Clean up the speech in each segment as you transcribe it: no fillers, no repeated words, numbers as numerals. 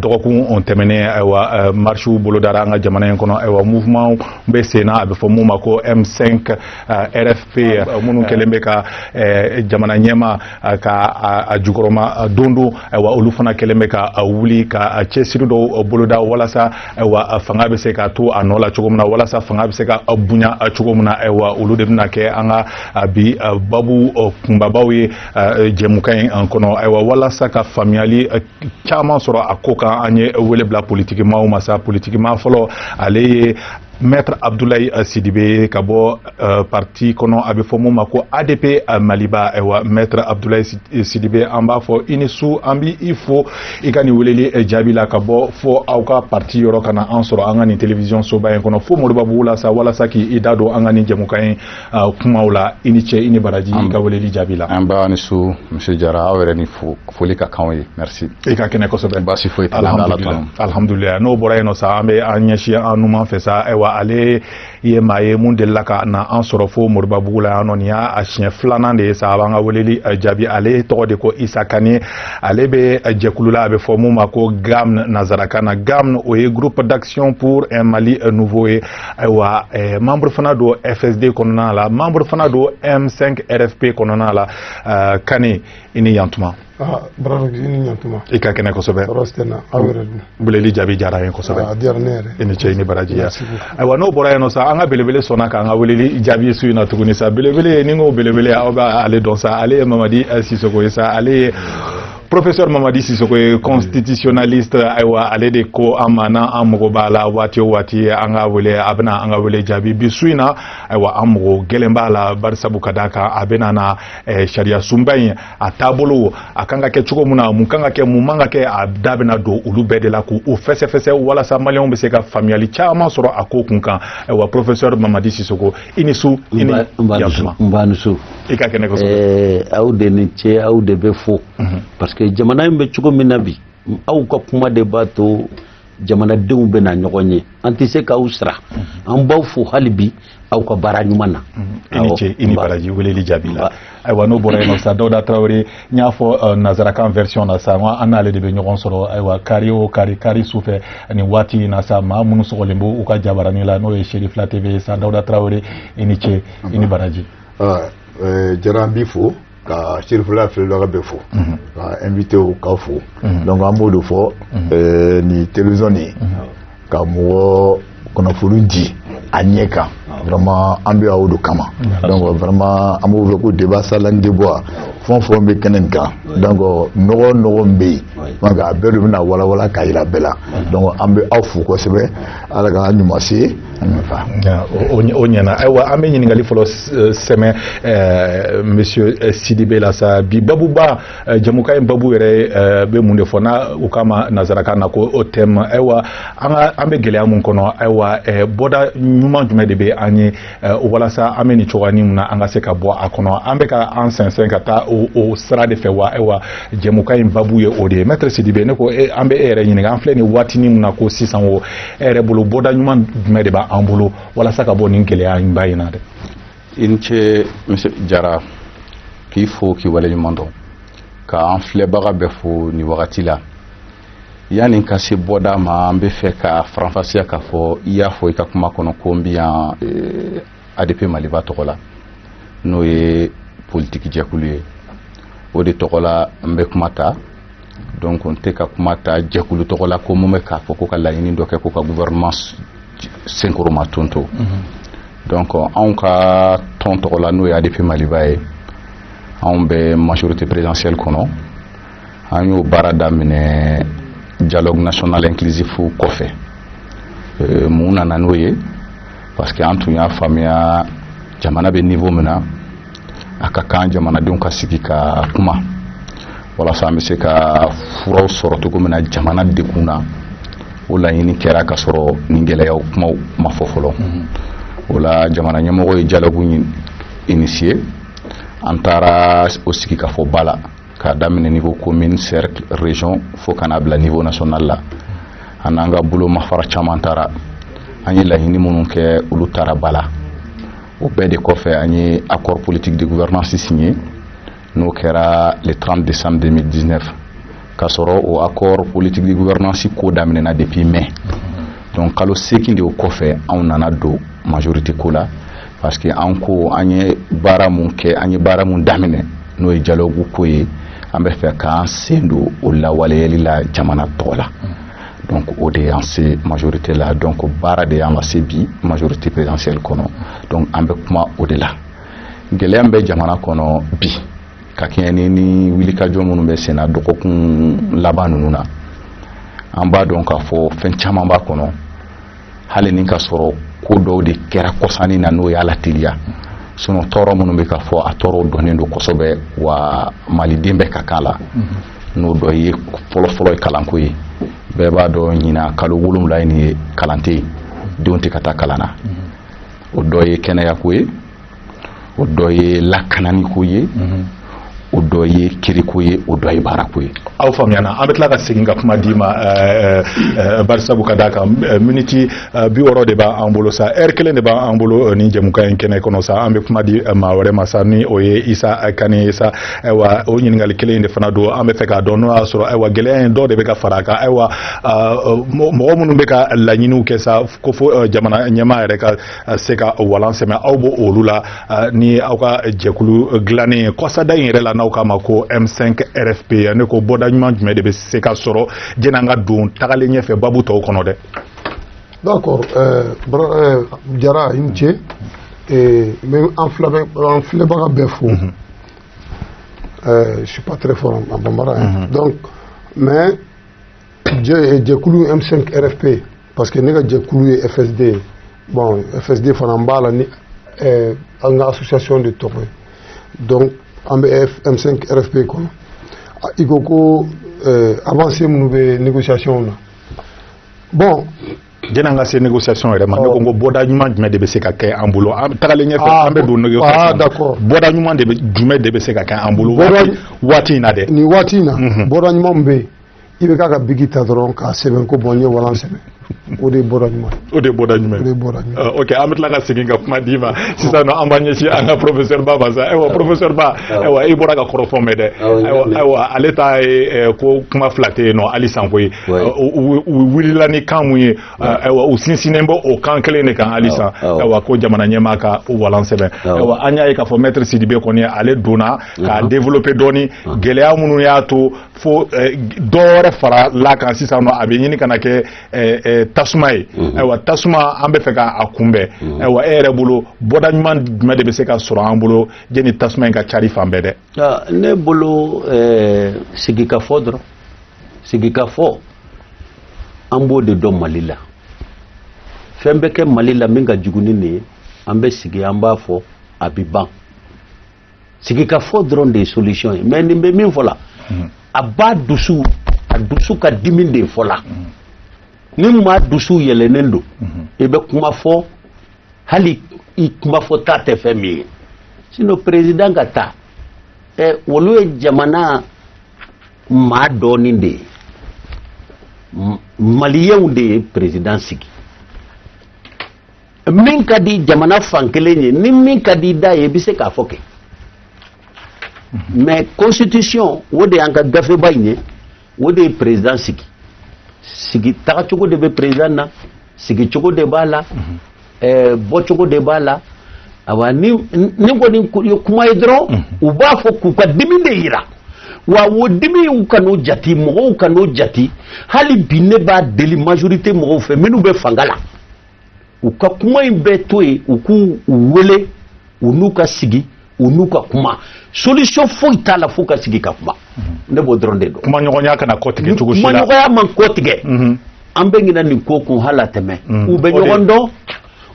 dɔgɔkun on tɛmɛnen ayiwa marche bolodara an ka jamana in kɔnɔ ayiwa mouvement bɛ sen na a bɛ fɔ mun ma ko M5 RFP minnu kɛlen bɛ ka jamana ɲɛma ka a jukɔrɔma don ayiwa olu fana kɛlen bɛ ka wuli ka cɛsiri dɔw boloda walasa ayiwa fanga bɛ se ka to a nɔ la cogo min na walasa fanga bɛ se ka bonya cogo min na ayiwa olu de bɛna kɛ an ka bi babu kunbabaw ye jɛmukan in kɔnɔ ayiwa walasa ka faamuyali caman sɔrɔ a ko kan an ye wele bila politiki maaw ma sa politiki maa fɔlɔ ale ye Maître Abdoulaye Sidibé ka bɔ parti kɔnɔ a bɛ fɔ mun ma ko ADP Maliba ayiwa Maître Abdoulaye Sidibé an b'a fɔ i ni su an b'i fo i ka nin weleli jaabi la ka bɔ fo aw ka parti yɔrɔ ka na an sɔrɔ an ka nin télévision soba in kɔnɔ fo Moribabugu la sa walasa k'i da don an ka nin jɛmukan in kumaw la i ni cɛ i ni baraji i ka weleli jaabi la. An b'a ni su monsieur Jara aw yɛrɛ ni foli ka kan ye merci. I ka kɛnɛ kosɛbɛ. Baasi foyi tɛ la. Alhamdulilayi n'o bɔra yen nɔ sa an bɛ an ɲɛsin an numan fɛ sa ayiwa ale ye maa ye mun delila ka na an sɔrɔ fo Moribabugu la yan nɔ nin y'a siɲɛ filanan de ye sa a b'an ka weleli jaabi ale tɔgɔ de ko Isa Kane ale bɛ jɛkulu la a bɛ fɔ mun ma ko GAMN nazarakan na GAMN o ye groupe d'action pour un Mali nouveau ye ayiwa membre fana don FSD kɔnɔna la membre fana don M5 RFP kɔnɔna la Kane i ni yantuma. Bravo i ni yantuma. I ka kɛnɛ kosɛbɛ. Rostena aw yɛrɛ dun. Weleli jaabi diyara n ye kosɛbɛ. A diyara ne yɛrɛ. I ni cɛ i ni baraji ya. Ayiwa n'o bɔra yen nɔ sa an ka belebele sɔnna k'an ka weleli jaabi su in na tuguni sa belebele ni n ko belebele aw b'ale dɔn sa ale ye Mamadi Sisoko ye sa ale ye Professeur Mamadi Sisoko ye constitutionnaliste ayiwa ale de ko an ma n'an mago b'a la waati o waati an ka wele a bɛna an ka wele jaabi bi su in na ayiwa an mago gɛlɛn b'a la barisabu ka d'a kan a bɛna na sariya sunba in a taabolo a kan ka kɛ cogo min na mun kan ka kɛ mun man ka kɛ a da bɛna don olu bɛɛ de la k'u fɛsɛfɛsɛ walasa maliyɛnw bɛ se ka faamuyali caman sɔrɔ a ko kun kan ayiwa Professeur Mamadi Sisoko i ni su i ni yantuma. N b'a ni su. I ka kɛnɛ kosɛbɛ. Aw de ni ce aw de bɛ fo. Parce que jamana in bɛ cogo min na bi aw ka kuma de b'a to jamanadenw bɛ na ɲɔgɔn ye an tɛ se k'aw sara an b'aw fo hali bi aw ka baara ɲuman na. I ni ce i ni baraji weleli jaabi la ayiwa n'o bɔra yen nɔ sa Dawuda Traoré n y'a fɔ nazarakan version na sa an n'ale de bɛ ɲɔgɔn sɔrɔ ayiwa kari o kari sufɛ nin waati in na sa maa minnu sɔgɔlen b'u ka jabarani la n'o ye Sherifila TV ye sa Dawuda Traoré i ni ce i ni baraji. Jara an b'i fo ka Sherifila filɛbaga bɛɛ fo ka invité k'aw fo donc an b'o de fɔ ni télévision nin ka mɔgɔ kunnafoni di a ɲɛ kan vraiment an bɛ aw de kama donc vraiment an b'o fɛ ko débat salan débat fɛn fɛn bɛ kɛnɛ nin kan donc nɔgɔ min bɛ yen donc a bɛɛ de bɛna walawala ka yira bɛɛ la donc an bɛ aw fo kosɛbɛ ala ka ɲuman se o ɲɛna ayiwa an bɛ ɲininkali fɔlɔ sɛmɛ monsieur Sidibé la sa bi babuba jamukan in babu yɛrɛ bɛ mun de fɔ n'a u k'a ma nazarakan na ko o thème ayiwa an bɛ gɛlɛya mun kɔnɔ ayiwa bɔda ɲuman jumɛn de bɛ an ye walasa an bɛ nin cogoya min na an ka se ka bɔ a kɔnɔ an bɛ ka an sɛnsɛn ka taa o sira de fɛ wa ayiwa jamukan in babu ye o de ye Maître Sidibé ne ko an bɛ e yɛrɛ ɲininka an filɛ nin waatinin min na ko sisan o e yɛrɛ bolo bɔda ɲuman jumɛn de b'an bolo walasa ka bɔ nin gɛlɛya in ba in na dɛ. I ni ce monsieur Jara k'i fo k'i waleɲuman dɔn ka an filɛbaga bɛɛ fo nin wagati la yanni ka se bɔda ma an bɛ fɛ ka faranfasiya k'a fɔ i y'a fɔ i ka kuma kɔnɔ ko n bɛ yan ADP Maliba tɔgɔ la n'o ye politiki jɛkulu ye o de tɔgɔ la n bɛ kuma ta donc n tɛ ka kuma ta jɛkulu tɔgɔ la ko mun bɛ k'a fɔ ko ka laɲini dɔ kɛ ko ka gouvernement senkoroma tonto donc anw ka tɔn tɔgɔ la n'o ye ADP Maliba ye anw bɛ majorité présidentielle kɔnɔ an y'o baara daminɛ dialogue national inclusif kɔfɛ mun nana n'o ye parce que an tun y'a faamuya jamana bɛ niveau min na a ka kan jamanadenw ka sigi ka kuma walasa an bɛ se ka furaw sɔrɔ cogo min na jamana dekun na o laɲini kɛra ka sɔrɔ nin gɛlɛyaw kumaw ma fɔ fɔlɔ o la jamana ɲɛmɔgɔ ye dialogue initié an taara o sigi ka fɔ ba la k'a daminɛ niveau commune cercle région fo ka n'a bila niveau national la an n'an ka bolo mafara caman taara an ye laɲini minnu kɛ olu taara ba la o bɛɛ de kɔfɛ an ye accord politique de gouvernance signé n'o kɛra le 30 décembre 2019 k'a sɔrɔ o accord politique de gouvernance ko daminɛna depuis mai donc kalo 8 de o kɔfɛ anw nana don majorité ko la parce que an ko an ye baara mun kɛ an ye baara mun daminɛ n'o ye dialogue ko ye an bɛ fɛ k'an sen don o lawaleyali la jamana tɔgɔ la donc o de y'an se majorité la donc baara de y'an lase bi majorité présidentielle kɔnɔ donc an bɛ kuma o de la gɛlɛya min bɛ jamana kɔnɔ bi ka kɛɲɛ ni wulikajɔ minnu bɛ sen na dɔgɔkun laban ninnu na an b'a dɔn k'a fɔ fɛn caman b'a kɔnɔ hali ni ka sɔrɔ ko dɔw de kɛra kɔsani na n'o y'a lateliya sinon tɔɔrɔ minnu bɛ ka fɔ a tɔɔrɔ dɔnnen don kosɛbɛ wa maliden bɛ ka kan la n'o dɔ ye fɔlɔfɔlɔ ye kalanko ye bɛɛ b'a dɔn ɲina kalo 7 ye nin ye kalan tɛ yen denw tɛ ka taa kalan na o dɔ ye kɛnɛyako ye o dɔ ye lakanani ko ye o dɔ ye kiriko ye o dɔ ye baarako ye aw faamuyana an bɛ tila ka segin ka kuma d'i ma barisabu ka d'a kan miniti 60 de b'an bolo sa heure kelen de b'an bolo ni jɛmukan in kɛnɛ kɔnɔ sa an bɛ kuma di maa wɛrɛ ma sa ni o ye Isa Kane ye sa ayiwa o ɲininkali kelen in de fana don an bɛ fɛ k'a dɔn n'o y'a sɔrɔ ayiwa gɛlɛya in dɔw de bɛ ka fara a kan ayiwa mɔgɔ minnu bɛ ka laɲiniw kɛ sa ko fo jamana ɲɛmaa yɛrɛ ka se ka walan sɛmɛ aw b'o olu la ni aw ka jɛkulu dilannen kɔsada in yɛrɛ la n'aw k'a ma ko M5 RFP ne ko bɔda ɲuman jumɛn de bɛ se ka sɔrɔ jɛn'an ka don tagalen ɲɛfɛ babu tɔw kɔnɔ dɛ. D'accord, Jara i ni ce mais an filɛbaga bɛɛ fo je suis pas très fort en bambara donc mais jɛkulu M5 RFP parce que ne ka jɛkulu ye FSD bon FSD fana n b'a la ni an ka association de tɔgɔ ye donc an bɛ M5 RFP kɔnɔ i ko ko avancé minnu bɛ négociation na bon jɛn'an ka se négociation yɛrɛ ma ne ko n ko bɔda ɲuman jumɛn de bɛ se ka kɛ an bolo tagalen ɲɛfɛ an bɛ don négociation d'accord bɔda ɲuman jumɛn de bɛ se ka kɛ an bolo waati in na dɛ nin waati in na bɔda ɲuman min bɛ yen i bɛ k'a ka bigi ta dɔrɔn k'a sɛbɛn ko bon n ye walan sɛbɛn o de ye bɔda ɲuman o de ye bɔda ɲuman o de ye bɔda ɲuman ok an bɛ tila ka segin ka kuma d'i ma sisan nɔ an b'an ɲɛsin an ka professeur Ba ma sa ayiwa professeur Ba ayiwa i bɔra ka kɔrɔfɔ mɛn dɛ ayiwa ale ta ye ko kuma fila tɛ yen nɔ hali san koyi u wulila ni kan mun ye ayiwa u sinsinnen bɛ o kan kelen de kan hali san ayiwa ko jamana ɲɛmaa ka walan sɛbɛn ayiwa an y'a ye k'a fɔ maître Sidibe kɔni ale donna k'a développer dɔɔni gɛlɛya minnu y'a to fo dɔ wɛrɛ fara la kan sisan nɔ a bɛ ɲini ka na kɛ tasuma ye ayiwa tasuma an bɛ fɛ k'a kunbɛn ayiwa e yɛrɛ bolo bɔda ɲuman jumɛn de bɛ se ka sɔrɔ an bolo jɛni tasuma in ka cari fan bɛɛ dɛ. ne bolo sigikafɔ dɔrɔn sigikafɔ an b'o de dɔn Mali la fɛn bɛ kɛ Mali la min ka jugu ni nin ye an bɛ sigi an b'a fɔ a bɛ ban sigikafɔ dɔrɔn de ye solution ye mais nin bɛ min fɔ la a b'a dusu a dusu ka dimi de fɔ la ni maa dusu yɛlɛnnen don i bɛ kuma fɔ hali i kuma fɔ ta tɛ fɛn min ye sinon président ka taa olu ye jamana maa dɔɔnin de ye maliyɛnw de ye président sigi min ka di jamana fan kelen ye ni min ka di da ye i bɛ se k'a fɔ kɛ mais constitution o de y'an ka gafeba in ye o de ye président sigi tagacogo de bɛ président na sigicogo de b'a la bɔcogo de b'a la awa ni kɔni ye kuma ye dɔrɔn u b'a fɔ k'u ka dimi de yira wa o dimi y'u kan'o jati mɔgɔw kan'o jati hali bi ne b'a deli majorité mɔgɔw fɛ minnu bɛ fanga la u ka kuma in bɛɛ to yen u k'u wele u n'u ka sigi u n'u ka kuma solution foyi t'a la f'u ka sigi ka kuma ne b'o dɔrɔn de dɔn. kuma ɲɔgɔnya kana kɔ tigɛ cogo si la kuma ɲɔgɔnya man kɔ tigɛ an bɛ ɲinɛ nin ko kun hali a tɛmɛ u bɛ ɲɔgɔn dɔn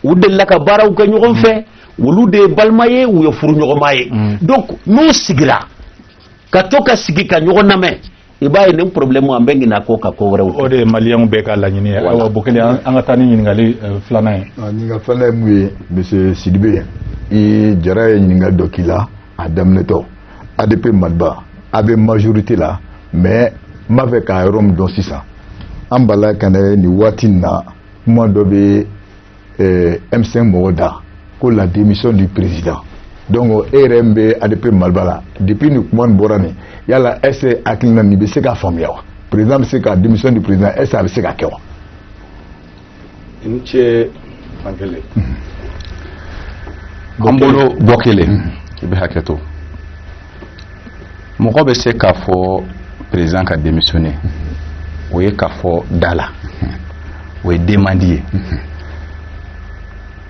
u delila ka baaraw kɛ ɲɔgɔn fɛ olu de ye balima ye u ye furu ɲɔgɔnma ye donc n'u sigira ka to ka sigi ka ɲɔgɔn lamɛn i b'a ye nin problème an bɛ ɲinɛ ko ka ko wɛrɛw o de ye maliyɛnw bɛɛ ka laɲini ye ayiwa Bokele an ka taa ni ɲininkali filanan ye. ɲininkali filanan ye mun ye monsieur Sidibe i Jara ye ɲininkali dɔ k'i la a daminɛtɔ ADP Maliba a bɛ majorité la mais n b'a fɛ k'a yɔrɔ min dɔn sisan an bala ka nin waati in na kuma dɔ bɛ M5 mɔgɔ da ko la démission du président donc RMB ADP Malbala depuis nous comment borani yala est akilina ni be se ka faamuya wa président se ka démission du président est ça se ka kewa inche mangele ambolo bokele ibe haketo mɔgɔ bɛ se k'a fɔ président ka démissionner o ye k'a fɔ da la o ye demande ye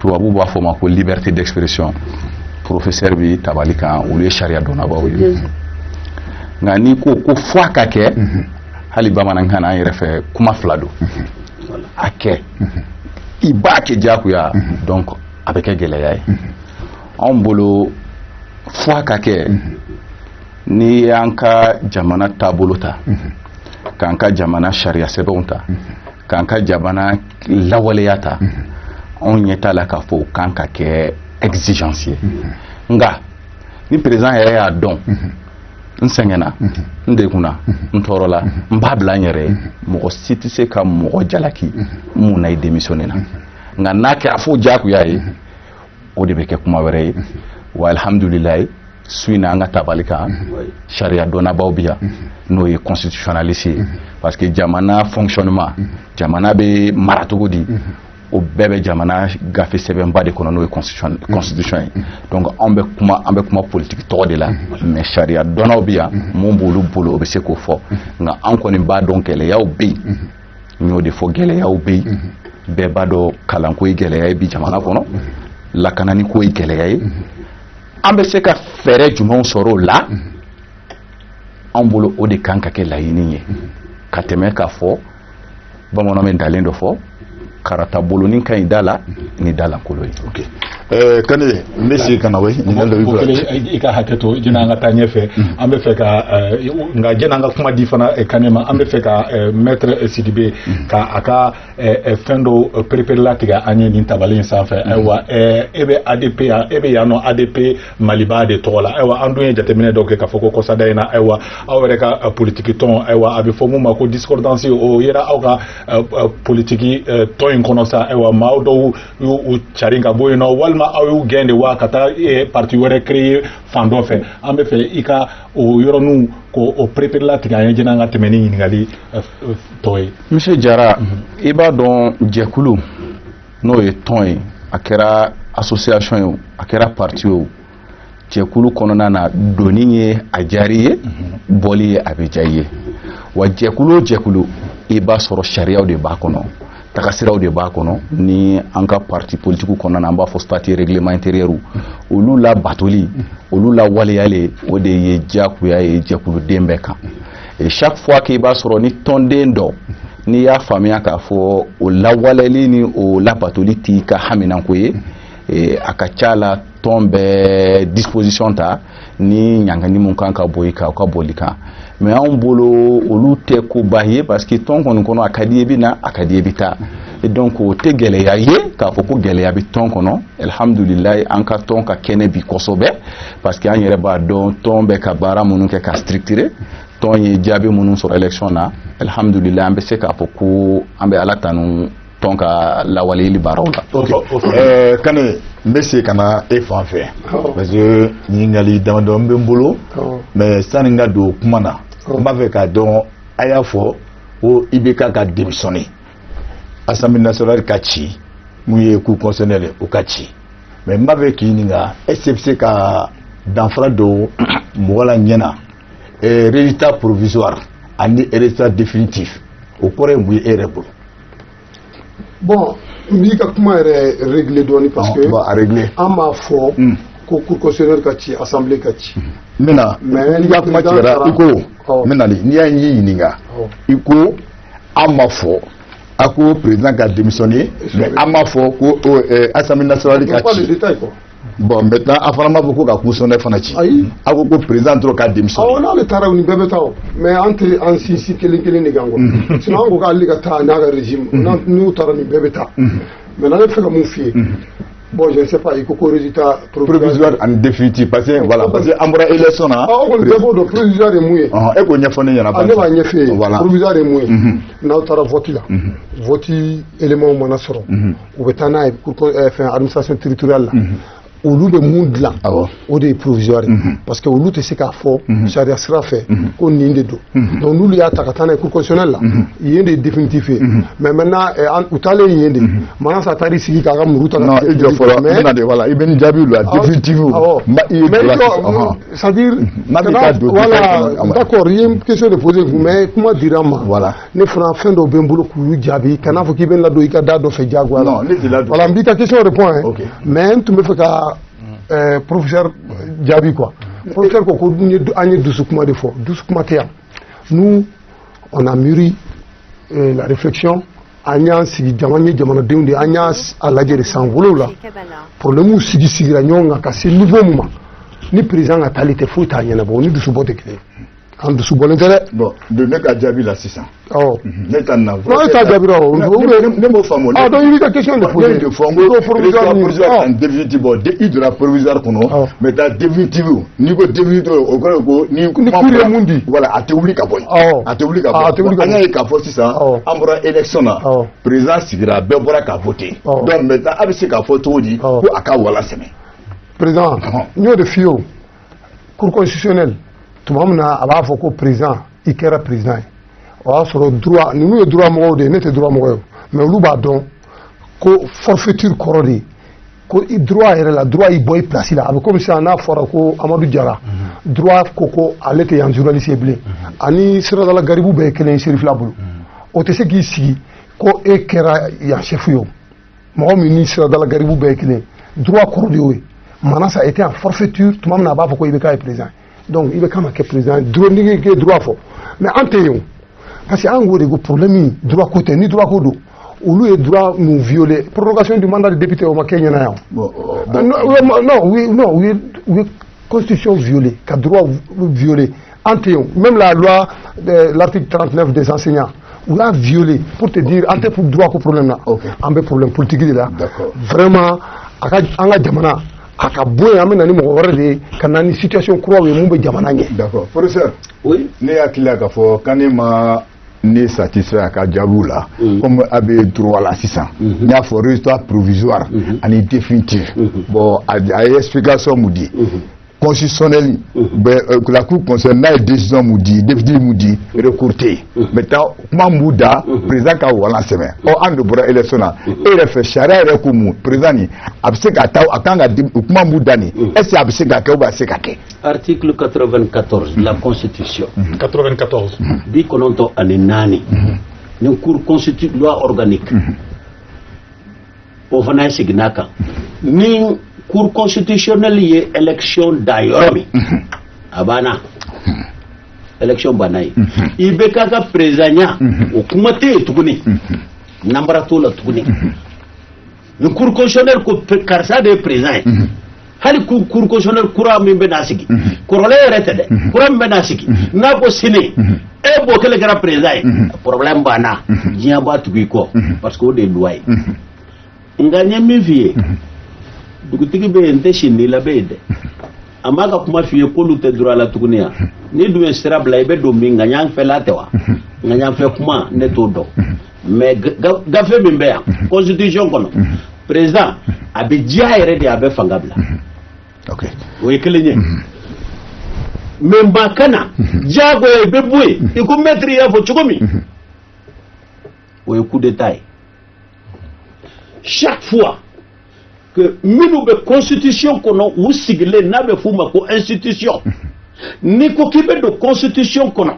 tubabu b'a fɔ ma ko liberté d'expression professeur bi tabali kan olu ye sariya dɔnnabaw ye nka n'i ko ko fo a ka kɛ hali bamanankan na an yɛrɛ fɛ kuma fila don a kɛ i b'a kɛ diyagoya donc a bɛ kɛ gɛlɛya ye anw bolo fo a ka kɛ ni y'an ka jamana taabolo ta k'an ka jamana sariya sɛbɛnw ta k'an ka jamana lawaleya ta anw ɲɛ t'a la k'a fɔ o kan ka kɛ exigence ye nka ni président yɛrɛ y'a dɔn n sɛgɛnna n degunna n tɔɔrɔla n b'a bila n yɛrɛ ye mɔgɔ si tɛ se ka mɔgɔ jalaki mun na i démissionné na nka n'a kɛra fo diyagoya ye o de bɛ kɛ kuma wɛrɛ ye wa alhamdulilayi su in na an ka tabali kan sariya dɔnnabaw bi yan n'o ye constitutionnaliste ye parce que jamana fonctionnement jamana bɛ mara cogo di o bɛɛ bɛ jamana gafe sɛbɛnba de kɔnɔ n'o ye constitution ye donc an bɛ kuma politique tɔgɔ de la mais sariya dɔnnaw bi yan mun b'olu bolo o bɛ se k'o fɔ nka an kɔni b'a dɔn gɛlɛyaw bɛ yen n y'o de fɔ gɛlɛyaw bɛ yen bɛɛ b'a dɔn kalanko ye gɛlɛya ye bi jamana kɔnɔ lakanani ko ye gɛlɛya ye an bɛ se ka fɛɛrɛ jumɛnw sɔrɔ o la an bolo o de kan ka kɛ laɲini ye ka tɛmɛ k'a fɔ bamananw bɛ dalen dɔ fɔ karata bolonin ka ɲi da la ni da lankolon ye. ok Kane n bɛ segin ka na we i ka hakɛ to jɛnɛ an ka taa ɲɛfɛ an bɛ fɛ ka nka jɛnɛ an ka kuma di fana Kane ma an bɛ fɛ ka maître Sidibe ka a ka fɛn dɔ perepere tigɛ an ye nin tabali in sanfɛ ayiwa e bɛ ADP yan e bɛ yan nɔ ADP Maliba de tɔgɔ la ayiwa an dun ye jateminɛ dɔw kɛ k'a fɔ ko kɔsada in na ayiwa aw yɛrɛ ka politiki tɔn ayiwa a bɛ fɔ mun ma ko discordance o yera aw ka politiki tɔn in kɔnɔ sa ayiwa maa dɔw y'u carin ka bɔ yen nɔ walima aw y'u gɛn de wa ka taa parti wɛrɛ créer fan dɔ fɛ an bɛ fɛ i ka o yɔrɔninw k'o perepere latigɛ an ye jɛnɛ an ka tɛmɛ ni ɲininkali tɔ ye. Monsieur Jara i b'a dɔn jɛkulu n'o ye tɔn ye a kɛra association ye o a kɛra parti ye o jɛkulu kɔnɔna na doni ye a diyara i ye bɔli ye a bɛ diya i ye wa jɛkulu o jɛkulu i b'a sɔrɔ sariyaw de b'a kɔnɔ tagasiraw de b'a kɔnɔ ni an ka parti politique kɔnɔna an b'a fɔ statut règlement intérieur olu la batoli olu la waleyale o de ye diyagoya ye jɛkuluden bɛɛ kan et chaque fois k'i b'a sɔrɔ ni tɔnden dɔ n'i y'a faamuya k'a fɔ o lawaleli ni o labatoli t'i ka haminanko ye a ka ca la tɔn bɛ disposition ta ni ɲangani mun kan ka bɔ i kan o ka bɔli kan mais anw bolo olu tɛ koba ye parce que tɔn kɔni kɔnɔ a ka di i bɛ na a ka di i bɛ taa et donc o tɛ gɛlɛya ye k'a fɔ ko gɛlɛya bɛ tɔn kɔnɔ alhamdulilayi an ka tɔn ka kɛnɛ bi kosɛbɛ parce que an yɛrɛ b'a dɔn tɔn bɛ ka baara minnu kɛ ka structurer tɔn ye jaabi minnu sɔrɔ élection na alhamdulilayi an bɛ se k'a fɔ ko an bɛ ala tanu tɔn ka lawaleyali baaraw la. ok Kane n bɛ segin ka na e fan fɛ parce que ɲininkali damadɔ n bɛ n bolo mais sani n ka don kuma na n b'a fɛ k'a dɔn a y'a fɔ ko IBK ka démissionner Assemblée nationale ka ci mun ye cour constitutionnelle o ka ci mais n b'a fɛ k'i ɲininka est-ce que bɛ se ka danfara don mɔgɔ la ɲɛna résultat provisoire ani résultat définitif o kɔrɔ ye mun ye e yɛrɛ bolo. Bon, n b'i ka kuma yɛrɛ régler dɔɔni parce que an m'a fɔ ko cour constitutionnelle ka ci assemblée ka ci. Maintenant n'i ka kuma tigɛra i ko n bɛ nali n'i y'a y'i ɲininka i ko an m'a fɔ a ko président ka démissionner mais an m'a fɔ ko assemblée nationale ka ci. Bon maintenant a fana m'a fɔ ko ka constitutionnel fana ci. Ayi a ko président dɔrɔn ka démissionner. Awɔ n'ale taara u ni bɛɛ bɛ taa o mais an tɛ an sinsin kelen kelen de kan quoi. Sinon an ko k'ale ka taa n'a ka régime n'u taara nin bɛɛ bɛ taa. Mais n'ale bɛ fɛ ka mun f'i ye. Bon je ne sais pas il ko résultat provisoire and définitif parce que voilà parce que an bɔra élection na. Ɔ o kɔni bɛɛ b'o dɔn provisoire ye mun ye. E k'o ɲɛfɔ ne ɲɛna. Ne b'a ɲɛfɔ e ye provisoire ye mun ye. N'aw taara vote la vote éléments mana sɔrɔ u bɛ taa n'a ye fɛn administration territoriale la. olu bɛ mun dilan o de ye provisoire parce que olu tɛ se k'a fɔ sariya sira fɛ ko nin de don donc n'olu y'a ta ka taa n'a ye cour constitutionnelle la yen de ye définitif ye mais maintenant u taalen yen de mana sa taar'i sigi k'a ka muru ta non i jɔ fɔlɔ n bɛna de voilà i bɛ nin jaabi la définitif c'est-à-dire voilà d'accord i ye question de poser mais kuma dira n ma voilà ne fana fɛn dɔ bɛ n bolo k'u jaabi kan'a fɔ k'i bɛ n ladon i ka da dɔ fɛ diyagoya la voilà n b'i ka question répond mais n tun bɛ fɛ ka professeur jaabi quoi professeur ko an ye dusukuma de fɔ dusukuma tɛ yan nous on a mûri la réflexion an y'an sigi jamanadenw de an y'a lajɛ de san 7 la problème sigira ɲɔgɔn kan ka se niveau min ma ni président ka taali tɛ foyi t'a ɲɛnabɔ ni dusubɔ tɛ kelen an dusu bɔlen tɛ dɛ. bon de ne ka jaabi la sisan. ne ta na. non e t'a jaabi la o. ne m'o faamu. donc i b'i ka question de poser. ne de fɔ n ko provisoire en définitive bon i donna provisoire kɔnɔ mais ta définitive n'i ko définitive o kɔrɔ ko ni kuma ye mun di. voilà a tɛ wuli ka bɔ yen. a tɛ wuli ka bɔ an y'a ye k'a fɔ sisan an bɔra élection na président sigira bɛɛ bɔra ka voter donc maintenant a bɛ se k'a fɔ cogo di ko a ka wala sɛmɛ. président n y'o de f'i ye o cour constitutionnelle. tuma min na a b'a fɔ ko président i kɛra président ye o y'a sɔrɔ droit ninnu ye droit mɔgɔw de ye ne tɛ droit mɔgɔ ye mais olu b'a dɔn ko forfaiture kɔrɔ de ye ko droit yɛrɛ la droit y'i bɔ i place la a bɛ komi sisan n'a fɔra ko Amadu Jara droit ko ale tɛ yan journaliste ye bilen ani Siradala Garibu bɛɛ ye kelen ye Serifila bolo o tɛ se k'i sigi ko e kɛra yan chef ye o mɔgɔ min ni Siradala Garibu bɛɛ ye kelen droit kɔrɔ de y'o ye maintenant ça a été en forfaiture tuma min na a b'a fɔ ko i bɛ k'a ye président donc il veut quand même que président droit fort mais en témoin parce que en gros le problème droit côté ni droit côté au lieu de droit nous violer prorogation du mandat de député au Kenya na non oui constitution violée qu'à droit violé en témoin même la loi l'article 39 des enseignants ou l'a violé pour te dire en pour droit ko problème là en problème politique là vraiment anga jamana a ka bɔ yen an bɛ na ni mɔgɔ wɛrɛ de ye ka na ni situation kuraw ye mun bɛ jamana ɲɛ. d'accord professeur. oui ne hakili la k'a fɔ kan ne ma ne satisfait a ka jaabiw la. comme a bɛ droit la sisan. n y'a fɔ résultat provisoire ani définitif. bon a ye explication mun di. constitutionnel la cour constitutionnelle n'a ye décision mun di député mun di recours tɛ yen maintenant kuma mun da président ka wala sɛbɛn an de bɔra élection na e yɛrɛ fɛ sariya yɛrɛ ko mun président ni a bɛ se ka taa a kan ka kuma mun da ni est ce que a bɛ se ka kɛ ou bien a bɛ se ka kɛ. article 94 la constitution. 94. bi kɔnɔntɔn ani naani. ni cour constitue loi organique. o fana ye segin n'a kan ni. cour constitutionnelle ye élection da yɔrɔ min a banna élection banna ye i bɛ k'a ka président o kuma tɛ yen tuguni nanbara t'o la tuguni ni cour constitutionnelle ko karisa de ye président ye hali cour constitutionnelle kura min bɛ n'a sigi kɔrɔlen yɛrɛ tɛ dɛ kura min bɛ n'a sigi n'a ko sini e b'o kelen kɛra président ye problème banna diɲɛ b'a tugu i kɔ parce que o de ye loi ye nka n ye min f'i ye. dugutigi bɛ yen n tɛ sindi la bɛ yen dɛ a ma ka kuma f'i ye k'olu tɛ droit la tuguni yan ni dun ye sira bila i bɛ don min ŋaɲan fɛla tɛ wa ŋaɲan fɛ kuma ne t'o dɔn mais gafe min bɛ yan constitution kɔnɔ président a bɛ diya yɛrɛ de a bɛ fanga bila o ye kelen ye mais n ba kana diyagoya i bɛ bɔ yen i ko maître y'a fɔ cogo min o ye coup d'état ye chaque fois que minnu bɛ constitution kɔnɔ u sigilen n'a bɛ f'u ma ko institution n'i ko k'i bɛ don constitution kɔnɔ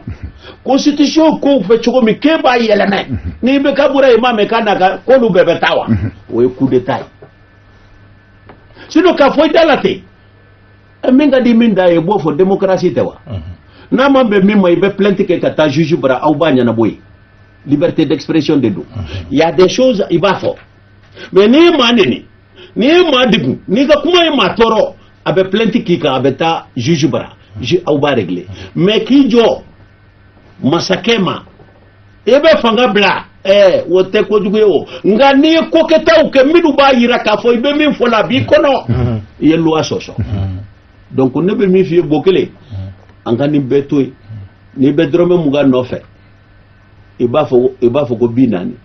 constitution kow fɛ cogo min k'e b'a yɛlɛmɛ n'i bɛ k'a bɔra yen m'a mɛn k'a na ka k'olu bɛɛ bɛ taa wa o ye coup d'état ye sinon k'a fɔ i da la ten min ka di min da ye i b'o fɔ démocratie tɛ wa n'a ma bɛn min ma i bɛ plainte kɛ ka taa juge bara aw b'a ɲɛnabɔ yen liberté d'expression de don il y a des choses i b'a fɔ mais n'i ye maa neni n'i ye maa degun n'i ka kuma ye maa tɔɔrɔ a bɛ plainte k'i kan a bɛ taa juge bara aw b'a régler mais k'i jɔ masakɛ ma i bɛ fanga bila o tɛ kojugu ye o nka n'i ye kokɛtaw kɛ minnu b'a yira k'a fɔ i bɛ min fɔ la a b'i kɔnɔ i ye loi sɔsɔ donc ne bɛ min f'i ye bo kelen an ka nin bɛɛ to yen n'i bɛ dɔrɔmɛ 20 nɔfɛ i b'a fɔ ko 40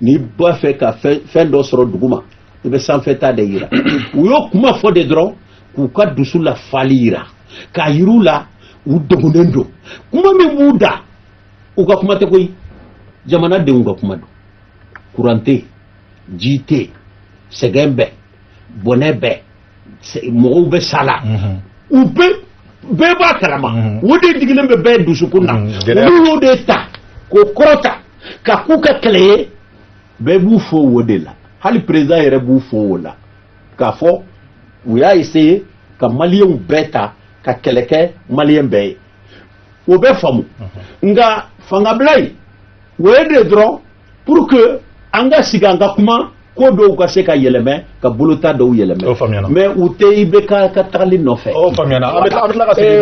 n'i b'a fɛ ka fɛn dɔ sɔrɔ dugu ma i bɛ sanfɛta de yira u y'o kuma fɔ de dɔrɔn k'u ka dusu la fali yira k'a yir'u la u degunnen don kuma min b'u da u ka kuma tɛ koyi jamanadenw ka kuma don courant tɛ ji tɛ sɛgɛn bɛ bɔnɛ bɛ mɔgɔw bɛ sa la u bɛɛ b'a kalama o de digilen bɛ bɛɛ dusukun na olu y'o de ta k'o kɔrɔta ka k'u ka kɛlɛ ye bɛɛ b'u fo o de la hali président yɛrɛ b'u fo o la k'a fɔ u y'a essayer ka maliyɛnw bɛɛ ta ka kɛlɛ kɛ maliyɛn bɛɛ ye o bɛ faamu nka fangabila in o ye de dɔrɔn pour que an ka sigi an ka kuma ko dɔw ka se ka yɛlɛmɛ ka bolota dɔw yɛlɛmɛ mais u tɛ i bɛ ka tagali nɔfɛ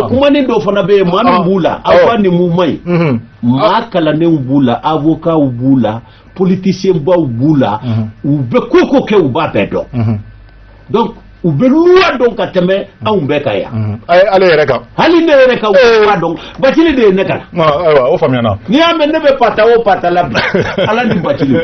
kumani dɔw fana bɛ yen maa min b'u la aw ka nin mun man ɲi maa kalannenw b'u la avocats b'u la politiciens baw b'u la u bɛ ko ko kɛ u b'a bɛɛ dɔn donc u bɛ luwa dɔn ka tɛmɛ anw bɛɛ ka yan ale yɛrɛ kan hali ne yɛrɛ ka u b'a dɔn Bacili de ye ne kalan ayiwa o faamuyana n'i y'a mɛn ne bɛ pata o pata la bi ala ni Bacili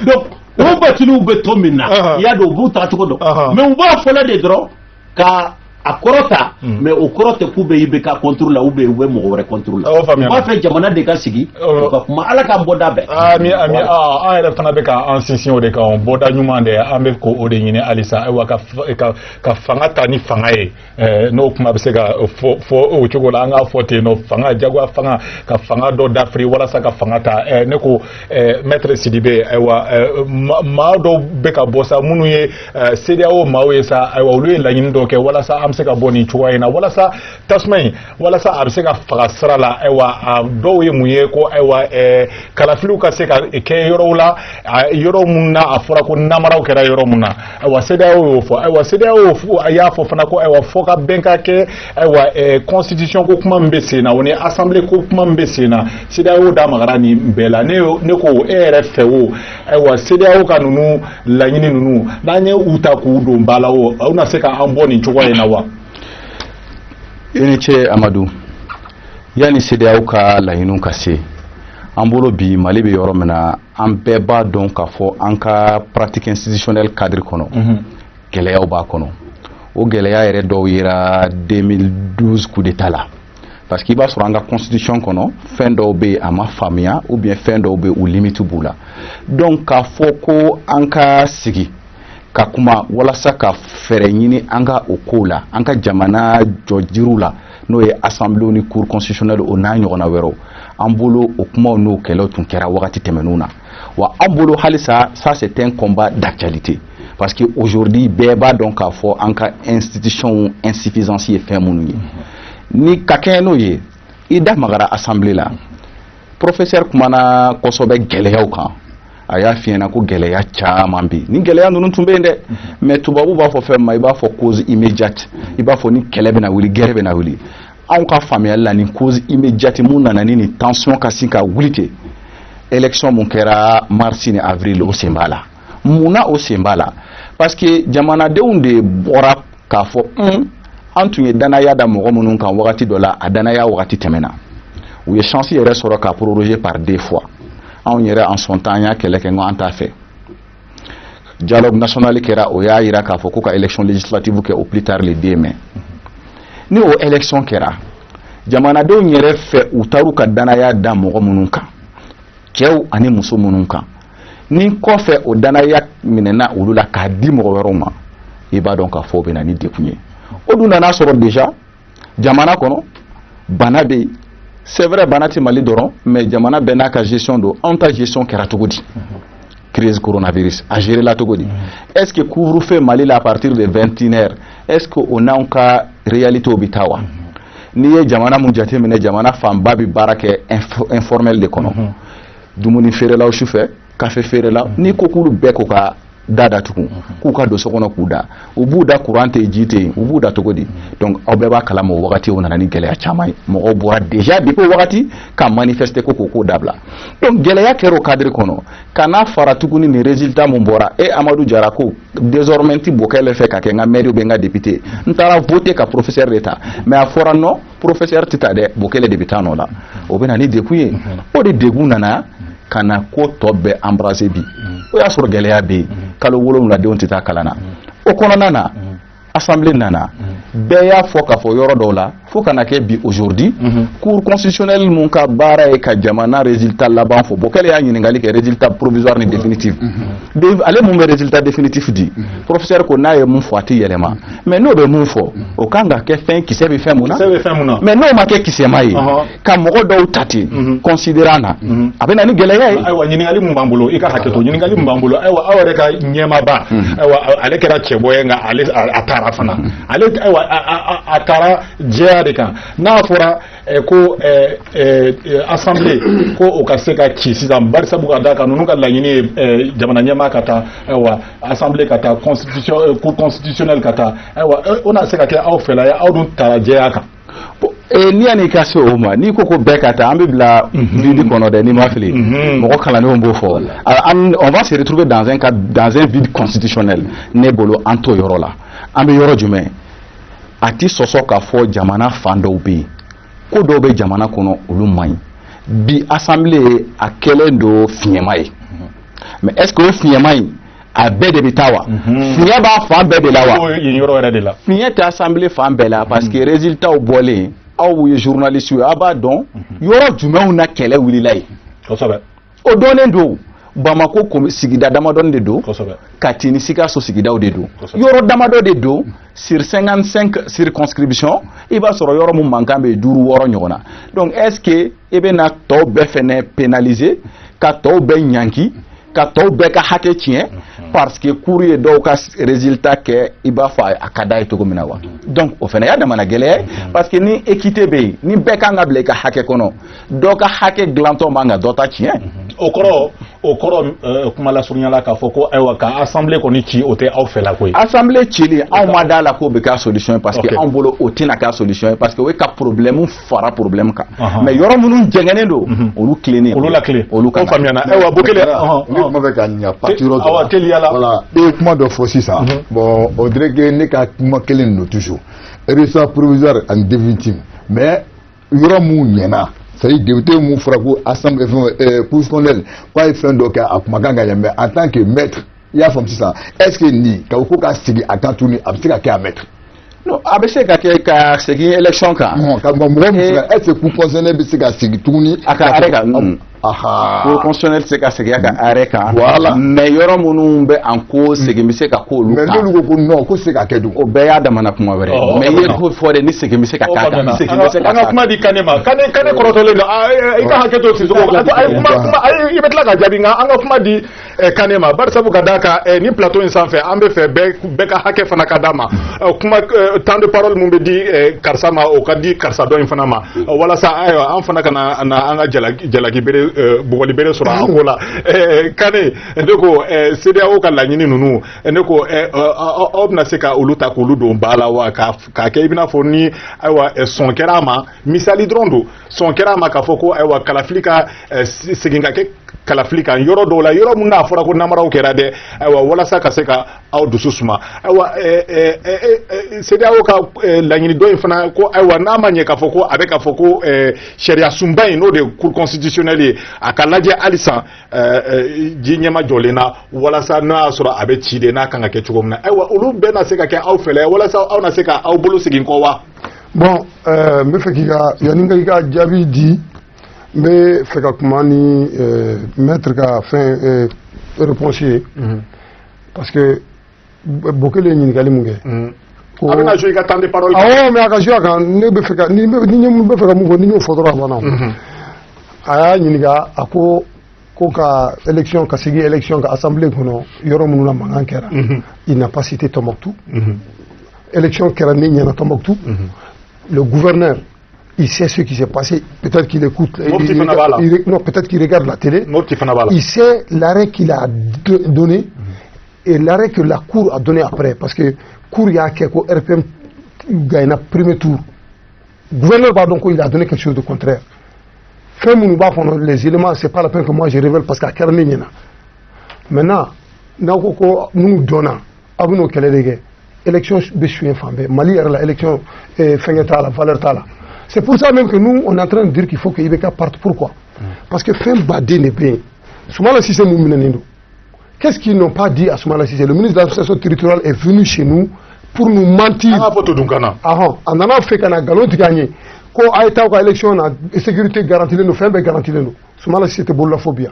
donc o Baciliw bɛ to min na i y'a dɔn u b'u ta cogo dɔn mais u b'a fɔla de dɔrɔn ka a kɔrɔta mais o kɔrɔ tɛ k'u bɛ IBK contre la ou bien u bɛ mɔgɔ wɛrɛ contre la u b'a fɛ jamana de ka sigi u ka kuma ala k'an bɔda bɛɛ an yɛrɛ fana bɛ ka an sinsin o de kan bɔda ɲuman de an bɛ ko o de ɲini halisa ayiwa ka fanga ta ni fanga ye n'o kuma bɛ se ka fɔ o cogo la an k'a fɔ ten nɔ fanga jagoya fanga ka fanga dɔ dafiri walasa ka fanga ta ne ko maître Sidibe ayiwa maa dɔw bɛ ka bɔ sa minnu ye CEDEAO maaw ye sa ayiwa olu ye laɲini dɔ kɛ walasa an bɛ se ka bɔ nin cogoya in na walasa tasuma in walasa a bɛ se ka faga sira la ayiwa dɔw ye mun ye ko ayiwa kalafiliw ka se ka kɛ yɔrɔw la yɔrɔ mun na a fɔra ko namaraw kɛra yɔrɔ mun na ayiwa CEDEAO y'o fɔ ayiwa CEDEAO y'a fɔ fana ko ayiwa fɔ ka bɛn ka kɛ ayiwa constitution ko kuma min bɛ sen na o ni assemblée ko kuma min bɛ sen na CEDEAO da magara nin bɛɛ la ne ko e yɛrɛ fɛ o ayiwa CEDEAO ka ninnu laɲini ninnu n'an ye u ta k'u don ba la o aw na se ka an bɔ nin cogoya in na wa i ni ce Amadu yani CEDEAO ka laɲiniw ka se an bolo bi Mali bɛ yɔrɔ min na an bɛɛ b'a dɔn k'a fɔ an ka pratique institutionnelle cadre kɔnɔ gɛlɛyaw b'a kɔnɔ o gɛlɛya yɛrɛ dɔw yera 2012 coup d'état la parce que i b'a sɔrɔ an ka constitution kɔnɔ fɛn dɔw bɛ a ma faamuya ou bien fɛn dɔw bɛ u limite b'u la donc k'a fɔ ko an ka sigi ka kuma walasa ka fɛrɛ ɲini an ka o kow la an ka jamana jɔ jiriw la n'o ye assemblée ni cour constitutionnelle o n'a ɲɔgɔnna wɛrɛw an bolo o kumaw n'o kɛlɛw tun kɛra wagati tɛmɛnenw na wa an bolo halisa ça c'est un combat d'actualité parce que aujourd'hui bɛɛ b'a dɔn k'a fɔ an ka institution insuffisance ye fɛn minnu ye ni ka kɛɲɛ n'o ye i da magara assemblée la professeur kumana kosɛbɛ gɛlɛyaw kan a y'a f'i ɲɛna ko gɛlɛya caman bɛ yen ni gɛlɛya ninnu tun bɛ yen dɛ mais tubabu b'a fɔ fɛn ma i b'a fɔ cause immédiate i b'a fɔ ni kɛlɛ bɛna wuli guerre bɛna wuli anw ka faamuyali la ni cause immédiate mun nana ni nin tension ka sin ka wuli ten élection mun kɛra mars ni avril o sen b'a la mun na o sen b'a la parce que jamanadenw de bɔra k'a fɔ an tun ye danaya da mɔgɔ minnu kan wagati dɔ la a danaya wagati tɛmɛna u ye chance yɛrɛ sɔrɔ ka proroger par 2 fois anw yɛrɛ en son temps an y'a kɛlɛ kɛ nko an t'a fɛ dialogue national kɛra o y'a yira k'a fɔ ko ka élection législative kɛ au plus tard le 2 mai ni o élection kɛra jamanadenw yɛrɛ fɛ u taar'u ka danaya da mɔgɔ minnu kan cɛw ani muso minnu kan ni kɔfɛ o danaya minɛna olu la k'a di mɔgɔ wɛrɛw ma i b'a dɔn k'a fɔ o bɛ na ni dekun ye o dun nana sɔrɔ déjà jamana kɔnɔ bana bɛ yen c'est vrai bana tɛ Mali dɔrɔn mais jamana bɛɛ n'a ka gestion don anw ta gestion kɛra cogo di crise coronavirus a géré la cogo di est-ce que couvre-feu Mali la à partir de 21h est-ce que o n'anw ka réalité o bɛ taa wa n'i ye jamana mun jateminɛ jamana fanba bɛ baara kɛ informel de kɔnɔ dumuni feerelaw sufɛ kafe feerelaw n'i ko k'olu bɛɛ ko ka da datugu k'u ka don so kɔnɔ k'u da u b'u da courant tɛ yen ji tɛ yen u b'u da cogo di donc aw bɛɛ b'a kalama o wagati o nana ni gɛlɛya caman ye mɔgɔw bɔra déjà depuis o wagati ka manifester ko k'o dabila donc gɛlɛya kɛra o cadre kɔnɔ ka n'a fara tuguni ni résultat mun bɔra Amadou Jara ko désormais ti Bokele fɛ ka kɛ n ka maire ou bien n ka député n taara voter ka professeur de ta mais a fɔra non professeur tɛ taa dɛ Bokele de bɛ taa nɔ la o bɛ na ni dekun ye o de dekun nana ka na ko tɔ bɛɛ embrasser bi o y'a sɔrɔ gɛlɛya bɛ yen kalo 7 denw tɛ taa kalan na o kɔnɔna na assemblée nana bɛɛ y'a fɔ k'a fɔ yɔrɔ dɔw la fo kana kɛ bi aujourd'hui cour constitutionnelle mun ka baara ye ka jamana résultat laban fɔ bon kɛlɛ y'a ɲininkali kɛ résultat provisoire ni définitif ale mun bɛ résultat définitif di professeur ko n'a ye mun fɔ a tɛ yɛlɛma mais n'o bɛ mun fɔ o kan ka kɛ fɛn kisɛ bɛ fɛn mun na mais n'o ma kɛ kisɛma ye ka mɔgɔ dɔw ta ten considérant na a bɛ na ni gɛlɛya ye. ayiwa ɲininkali mun b'an bolo i ka hakɛ to ɲininkali mun b'an bolo ayiwa aw yɛrɛ ka ɲɛmaaba ayiwa ale kɛra cɛbɔ ye nka ale a taara fana ale ayiwa a taara jɛya de kan n'a fɔra ko assemblée ko o ka se ka ci sisan bari sabu ka da kan ninnu ka laɲini ye jamana ɲɛmaa ka taa ayiwa assemblée ka taa cour constitutionnelle ka taa ayiwa o na se ka kɛ aw fɛla ye aw dun taara jɛya kan. N'i yan'i ka se o ma n'i ko ko bɛɛ ka taa an bɛ bila vide kɔnɔ dɛ n'i ma fili mɔgɔ kalandenw b'o fɔ on va se retrouver dans un vide constitutionnel ne bolo an t'o yɔrɔ la an bɛ yɔrɔ jumɛn a ti sɔsɔ k'a fɔ jamana fan dɔw bɛ yen ko dɔw bɛ jamana kɔnɔ olu man ɲi bi assemblée a kɛlen don fiɲɛma ye mais est-ce que o fiɲɛma in a bɛɛ de bɛ taa wa fiɲɛ b'a fan bɛɛ de la wa yɔrɔ yɛrɛ de la fiɲɛ tɛ assemblée fan bɛɛ la parce que résultats bɔlen aw ye journaliste ye aw b'a dɔn yɔrɔ jumɛnw na kɛlɛ wulila yen kosɛbɛ o dɔnnen don Bamako sigida damadɔni de don Kati ni Sikaso sigidaw de don yɔrɔ damadɔ de don sur 55 circonscriptions i b'a sɔrɔ yɔrɔ mun mankan bɛ 5-6 ɲɔgɔn na donc est-ce que i bɛna tɔw bɛɛ fɛnɛ pénaliser ka tɔw bɛɛ ɲanki ka tɔw bɛɛ ka hakɛ tiɲɛ parce que cour ye dɔw ka résultat kɛ i b'a fɔ a ka d'a ye cogo min na wa donc o fɛnɛ y'a damana gɛlɛya ye parce que ni équité bɛ yen ni bɛɛ kan ka bila i ka hakɛ kɔnɔ dɔ ka hakɛ dilantɔ man ka dɔ ta tiɲɛ o kɔrɔ kuma lasurunyala k'a fɔ ko ayiwa ka assemblée kɔni ci o tɛ aw fɛla ko ye assemblée cili anw ma d'a la k'o bɛ k'a solution ye parce que anw bolo o tɛna k'a solution ye parce que o ye ka problème fara problème kan mais yɔrɔ minnu jɛngɛnen don olu tilennen olu la tile olu kan faamuyana ayiwa Bokele ne kuma bɛ ka ɲa parti yɔrɔ dɔ voilà e ye kuma dɔ fɔ sisan bon on dirait que ne ka kuma kelen don toujours résultat provisoire ani définitif mais yɔrɔ mun ɲɛna c'est-à-dire député mun fɔra ko assemblée constitutionnelle k'a ye fɛn dɔ kɛ a kuma kan ka ɲɛ mais en tant que maître i y'a faamu sisan est-ce que nin ka ko ka sigi a kan tuguni a bɛ se ka kɛ a maître non a bɛ se ka kɛ ka segin élection kan ka mɔgɔ min est-ce que cour constitutionnelle bɛ se ka sigi tuguni a ka arrêt kan cour constitutionnelle se ka segin a ka arrêt kan voilà mais yɔrɔ minnu bɛ en cause segin bɛ se ka k'olu kan mais n'olu ko ko non ko se ka kɛ dun o bɛɛ y'a damana kuma wɛrɛ mais i ye ko fɔ de ni segin bɛ se ka k'a kan segin bɛ se ka an ka kuma di Kane ma Kane kɔrɔtɔlen don i ka hakɛ to Sisoko i bɛ tila ka jaabi nka an ka kuma di Kane ma bari sabu ka d'a kan ni plateau in sanfɛ an bɛ fɛ bɛɛ ka hakɛ fana ka d'a ma kuma temps de parole mun bɛ di karisa ma o ka di karisa dɔ in fana ma walasa ayiwa an fana ka na an ka jalaki bere bugɔli bere sɔrɔ an ko la Kane ne ko CEDEAO ka laɲini ninnu ne ko aw bɛna se ka olu ta k'olu don ba la wa k'a kɛ i bɛna fɔ ni ayiwa sɔn kɛra a ma misali dɔrɔn don sɔn kɛra a ma k'a fɔ ko ayiwa kalafili ka segin ka kɛ kalafili kan yɔrɔ dɔw la yɔrɔ mun n'a fɔra ko namaraw kɛra dɛ ayiwa walasa ka se ka aw dusu suma ayiwa CEDEAO ka laɲini dɔ in fana ko ayiwa n'a ma ɲɛ k'a fɔ ko a bɛ k'a fɔ ko sariya sunba in n'o de ye cour constitutionnelle ye a ka lajɛ halisa ji ɲɛma jɔlen na walasa n'a y'a sɔrɔ a bɛ ci de n'a kan ka kɛ cogo min na ayiwa olu bɛɛ na se ka kɛ aw fɛlɛ walasa aw na se ka aw bolo segin kɔ wa. bon n bɛ fɛ k'i ka yanni ka i ka jaabi di n bɛ fɛ ka kuma ni maître ka fɛn réponse ye parce que Bokele ye ɲininkali mun kɛ. a bɛna jouer i ka temps de parole. awɔ mais a ka jouer a kan ne bɛ fɛ ka ni bɛ fɛ ka mun fɔ ni y'o fɔ dɔrɔn a banna. a y'a ɲininka a ko ka élection ka segin élection ka assemblée kɔnɔ yɔrɔ minnu na mankan kɛra il n'a pas cité Tombouctou élection kɛra ne ɲɛna Tombouctou le gouverneur il sait ce qui s'est passé peut-être qu'il écoute non peut-être qu'il regarde la télé il sait l'arrêt qu'il a donné et l'arrêt que la cour a donné après parce que cour y'a kɛ ko RPM gagna premier tour gouverneur b'a dɔn ko il a donné quelque chose de contraire fɛn minnu b'a kɔnɔ les éléments c'est pas la peine que moi je révèle parce que a kɛra ne ɲɛna maintenant n'aw ko ko minnu dɔnna aw bɛ n'o kɛlɛ de kɛ élection bɛ suɲɛ fan bɛɛ Mali yɛrɛ la élection fɛngɛ t'a la valeur t'a la c'est pour ça même que nous on est en train de dire qu'il faut que IBK parte pourquoi parce que fɛn baden de bɛ yen Soumala Cissé Mouminanindo. Qu'est-ce qu'ils n'ont pas dit à Soumala Cissé? Le ministre de l'administration territoriale est venu chez nous pour nous mentir. En allant fait qu'on a galon de gagner. Quand a été aux élections, la sécurité garantie, nos femmes garantie. Soumala Cissé était bolophobia.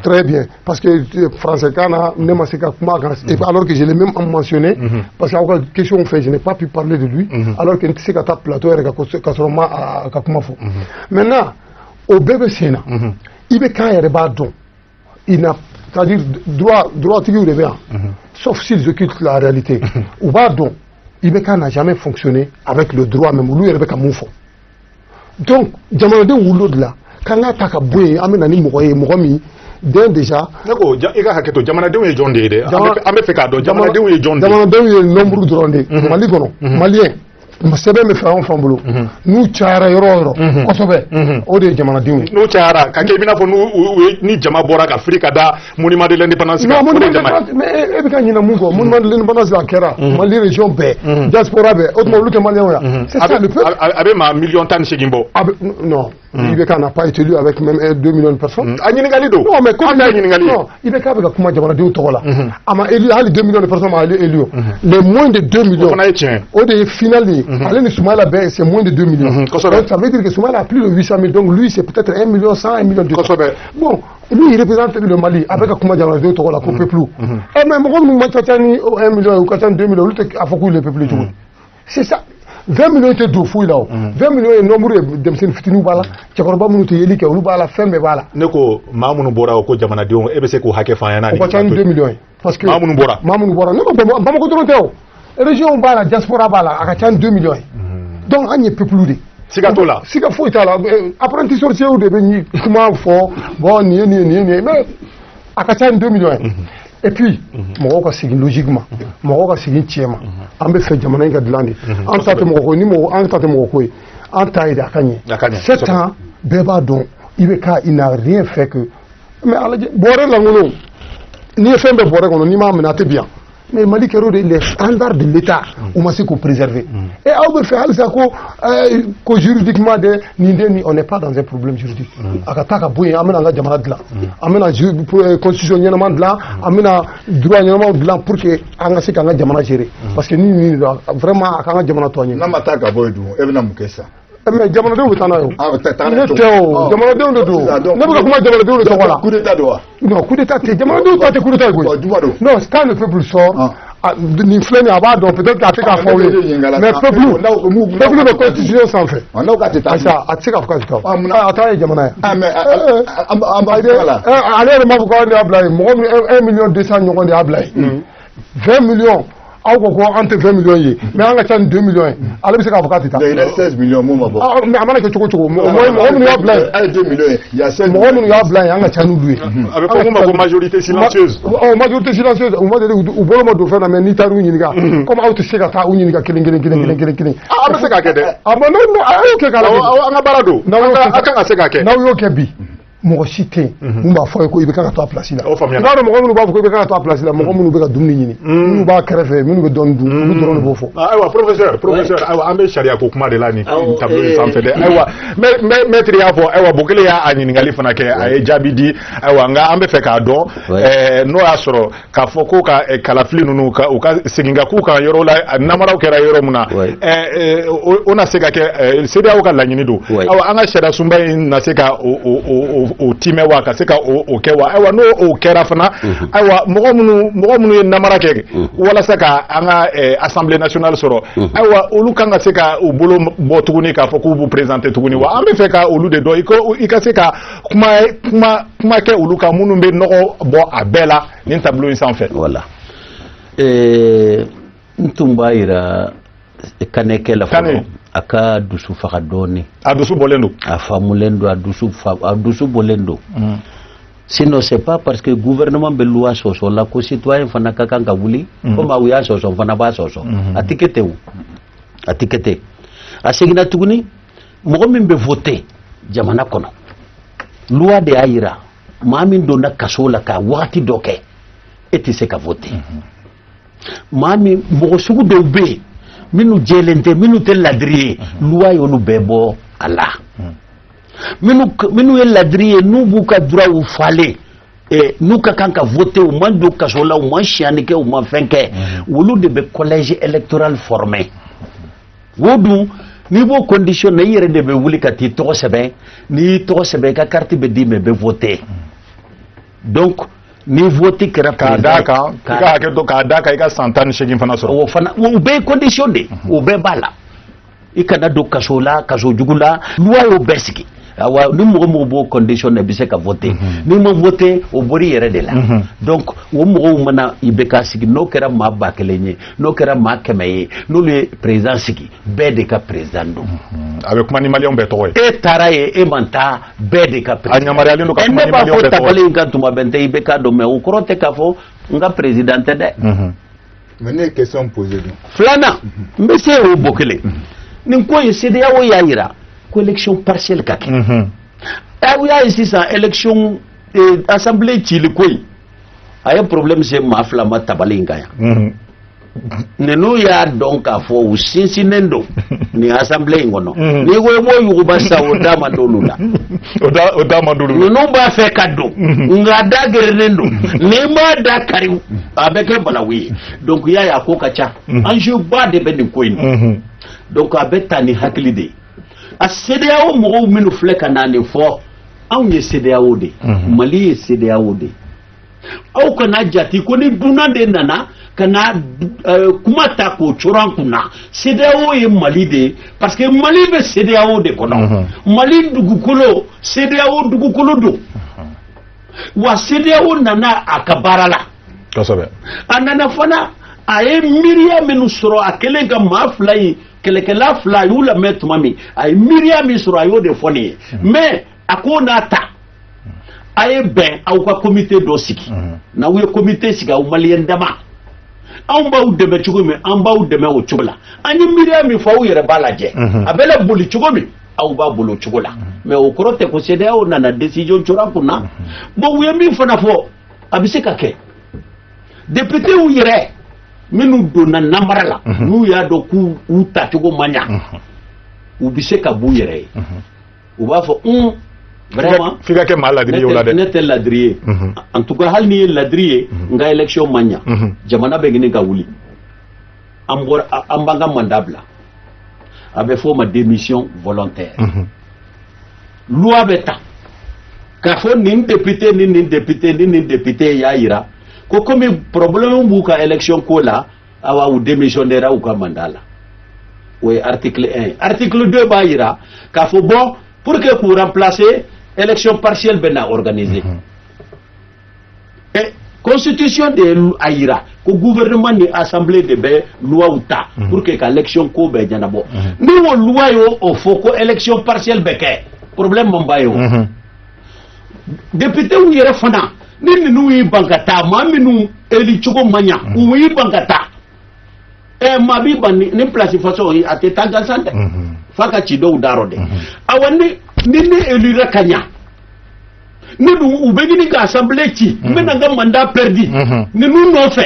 Très bien, parce que français alors que je l'ai même mentionné, parce qu'il y a une question fait, je n'ai pas pu parler de lui, alors que c'est un plateau maintenant, au bébé Sénat, il est quand il n'a, c'est-à-dire droit sauf s'ils occultent la réalité. Ou pardon, Ibeka n'a jamais fonctionné avec le droit même, lui il est Moufo. Donc, Jamalade Wouloud là, quand on a attaqué Amenani Mourami, déjà. D'accord, Jamalade est John Dede. Jamalade est John Dede. Jamalade est nombre de Rondé. Malien. Sebe me fa on fambulo nu chara yoro kosobe o de jamana dimu nu chara ka ke bina fo ni jama bora ka Afrika da monument de l'indépendance no mais e be ka nyina mungo monument de l'indépendance la kera mali région be diaspora be o mo luke malien ya c'est ça le peuple avec ma million tan Chegimbo non Ibeka n'a pas été élu avec même 2 millions de personnes. Non, mais comme non, Ibeka avec Kuma Jamana Diou Togola. Ama élu, 2 millions de personnes à élu. Les moins de 2 millions. Au des finales, Alain Soumala c'est moins de 2 millions. Ça veut dire que Soumala a plus de 800 000. Donc lui, c'est peut-être 1 million 100, 1 million 200. Bon, lui, il représente le Mali avec Kuma Jamana Diou Togola, qu'on ne peut plus. Et même, on m'a dit 1 million ou 2 millions, il a fait le peuple. C'est ça. 20 millions étaient de fou là. 20 millions est nombre de fitinu bala. Tchakoroba munuti yeli ke bala fembe bala. Neko mamunu bora ko jamana dion ebese ko hake fanyana ni. Ko 2 millions parce que mamunu bora neko ba ko tronté région bala diaspora bala aka 2 millions. Donc anye peuple Sigato là. Siga fo itala apprenti sorcier ou de beni comment fort bon ni mais aka 2 millions. Et puis, Moroko c'est logiquement, Moroko c'est tièmement. On peut faire jamana inga dilandi. En tant que Moroko ni Moroko, en tant que Moroko, en taille d'Akanye. 7 ans, Beba donc, il n'a rien fait que. Mais alors, Boré l'angono, ni fait de Boré qu'on n'y m'a menaté bien. Mais Mali Kero les standards de l'État, on m'a dit qu'on préserver. Et à on fait que juridiquement on n'est pas dans un problème juridique. Akataka boye amena nga jamana de là, amena constitutionnellement de là, amena droit de là pour que anga se kanga jamana gérer. Parce que ni vraiment akanga jamana toanye. Na mataka boye du, evena mukesa. Mais jamana de wutana yo. Jamana de ndo. Ne pas comment jamana de so wala. Coup d'état doit. Non, coup d'état, jamana de pas coup d'état go. Non, quand le peuple sort ni flène à donc peut-être qu'à faire former. Mais peuple de constitution sans fait. On a gâté ça, à tika fuka tika. Attends jamana. Mais allez le mabu ko ni ablay, 1 million 200 nyoko ni ablay. 20 millions entre 20 millions, mais on a 2 millions. Alors, c'est qu'à il y a 16 millions. Mais on a que tu il y a 16 millions. Avec une majorité silencieuse. Majorité silencieuse. On va dire au bon mode de faire la manita ou une gars. Comme out de Segata ou une gars killing. Ah, mais c'est qu'à quel ah, non, ok, on a balado. Non, ok, mɔgɔ si tɛ mun b'a fɔ ye ko i bɛ kan ka to a place la. I b'a dɔn mɔgɔ minnu b'a fɔ ko i bɛ kan ka to a place la mɔgɔ minnu bɛ ka dumuni ɲini minnu b'a kɛrɛfɛ minnu bɛ dɔɔni dun olu dɔrɔn de b'o fɔ. Ayiwa professeur ayiwa an bɛ sariya ko kuma de la nin tableau in sanfɛ dɛ ayiwa maître y'a fɔ ayiwa Bokele y'a ɲininkali fana kɛ a ye jaabi di ayiwa nka an bɛ fɛ k'a dɔn n'o y'a sɔrɔ k'a fɔ ko ka kalafili ninnu u ka segin ka k'u kan yɔrɔ la namaraw kɛra yɔrɔ min na o na se ka kɛ CEDEAO ka laɲini don ayiwa an ka sariya sunba in na se ka o timɛ wa ka se ka o kɛ wa ayiwa n'o o kɛra fana ayiwa mɔgɔ minnu ye namara kɛ walasa ka an ka assemblée nationale sɔrɔ ayiwa olu kan ka se ka u bolo bɔ tuguni k'a fɔ k'u b'u présenter tuguni wa an bɛ fɛ ka olu de dɔn i ka se ka kuma kɛ olu kan minnu bɛ nɔgɔ bɔ a bɛɛ la nin tableau in sanfɛ. Voilà n tun b'a yira Kanɛkɛ la fɔlɔ a ka dusu faga dɔɔni. A dusu bɔlen don. A faamulen don a dusu bɔlen don. Sinon c'est pas parce que gouvernement bɛ loi sɔsɔ la ko citoyen fana ka kan ka wuli comme aw y'a sɔsɔ fana b'a sɔsɔ a tɛ kɛ ten o a tɛ kɛ ten a seginna tuguni mɔgɔ min bɛ voter jamana kɔnɔ loi de y'a yira maa min donna kaso la ka wagati dɔ kɛ e tɛ se ka voter maa min mɔgɔ sugu dɔw bɛ yen minnu jɛlen tɛ minnu tɛ ladiri ye loi y'olu bɛɛ bɔ a la minnu ye ladiri ye n'u b'u ka droit u falen n'u ka kan ka voter u man don kaso la u man siyani kɛ u man fɛn kɛ olu de bɛ collège électoral formé o dun n'i b'o condition na i yɛrɛ de bɛ wuli ka t'i tɔgɔ sɛbɛn n'i y'i tɔgɔ sɛbɛn i ka carte bɛ d'i ma i bɛ voter donc ni vote kɛra k'a d'a kan i ka hakɛ to k'a d'a kan i ka san 18 fana sɔrɔ o fana o bɛɛ ye condition de o bɛɛ b'a la i kana don kaso la kaso jugu la loi y'o bɛɛ sigi awa ni mɔgɔ mɔgɔ b'o condition na i bɛ se ka voter n'i ma voter o bɔr'i yɛrɛ de la donc o mɔgɔw mana i bɛ ka sigi n'o kɛra maa 1000 ye n'o kɛra maa 100 ye n'olu ye président sigi bɛɛ de ka président don a bɛ kuma ni maliyɛnw bɛɛ tɔgɔ ye e taara ye e man taa bɛɛ de ka président a yamaruyalen don ka kuma ni maliyɛnw bɛɛ tɔgɔ ye ne b'a fɔ tabali in kan tuma bɛɛ n tɛ i bɛ k'a dɔn mais o kɔrɔ tɛ k'a fɔ n ka président tɛ dɛ mais ne ye question posé don filanan n bɛ se o bɔ kelen nin ko ye CEDEAO y'a yira ko élection partielle ka kɛ aw y'a ye sisan élection assemblée cili ko in a ye problème se maa 2 ma tabali in kan yan ninnu y'a dɔn k'a fɔ u sinsinnen don nin assemblée in kɔnɔ n'i ko i b'o yuguba sisan o da man d'olu la o da man d'olu la ninnu b'a fɛ ka don nka da gɛrɛnen don n'i m'a da kari a bɛ kɛ balawu ye donc i y'a ye a ko ka ca enjeu ba de bɛ nin ko in na donc a bɛ ta ni hakili de ye a CEDEAO mɔgɔw minnu filɛ ka na nin fɔ anw ye CEDEAO de Mali ye CEDEAO de aw kana jate ko ni dunan de nana kana kuma ta k'o coro an kunna CEDEAO ye Mali de ye parce que Mali bɛ CEDEAO de kɔnɔ Mali dugukolo CEDEAO dugukolo don wa CEDEAO nana a ka baara la kosɛbɛ a nana fana a ye miiriya minnu sɔrɔ a kɛlen ka maa 2 in kɛlɛkɛla 2 a y'u lamɛn tuma min a ye miiriya min sɔrɔ a y'o de fɔ nin ye mais a ko n'a ta a ye bɛn aw ka comité dɔ sigi n'aw ye comité sigi aw maliyɛn dama anw b'aw dɛmɛ cogo min an b'aw dɛmɛ o cogo la an ye miiriya min fɔ aw yɛrɛ b'a lajɛ a bɛ la boli cogo min aw b'a bolo cogo la mais o kɔrɔ tɛ ko CEDEAO nana décision cora kun na bon u ye min fana fɔ a bɛ se ka kɛ députéw yɛrɛ minnu donna namara la n'u y'a dɔn k'u tacogo man ɲa u bɛ se ka b'u yɛrɛ ye u b'a fɔ vraiment f'i ka kɛ maa ladiri ye o la dɛ ne tɛ ladiri ye en tout cas hali ni ye ladiri ye n ka élection man ɲa jamana bɛ ɲini ka wuli an b'an ka mandat bila a bɛ fɔ o ma démission volontaire loi bɛ ta k'a fɔ nin député ni nin député ni nin député y'a yira ko komi problème b'u ka élection ko la awa u démissionnera u ka mandat la o ye article 1 article 2 b'a yira k'a fɔ bon pour que k'u remplacer élection partielle bɛ na organiser et constitution de a yira ko gouvernement ni assemblée de bɛ loi ta pour que ka élection ko bɛ ɲɛnabɔ ni o loi y'o o fɔ ko élection partielle bɛ kɛ problème man b'a ye o député yɛrɛ fana ni ninnu y'i ban ka taa maa minnu eli cogo man ɲa u y'i ban ka taa maa b'i ban ni place façon a tɛ taa gansan dɛ f'a ka ci dɔw darɔ dɛ awa ni ne elira ka ɲa ne dun u bɛ ɲini ka assemblée ci n bɛna n ka mandat perdu ninnu nɔfɛ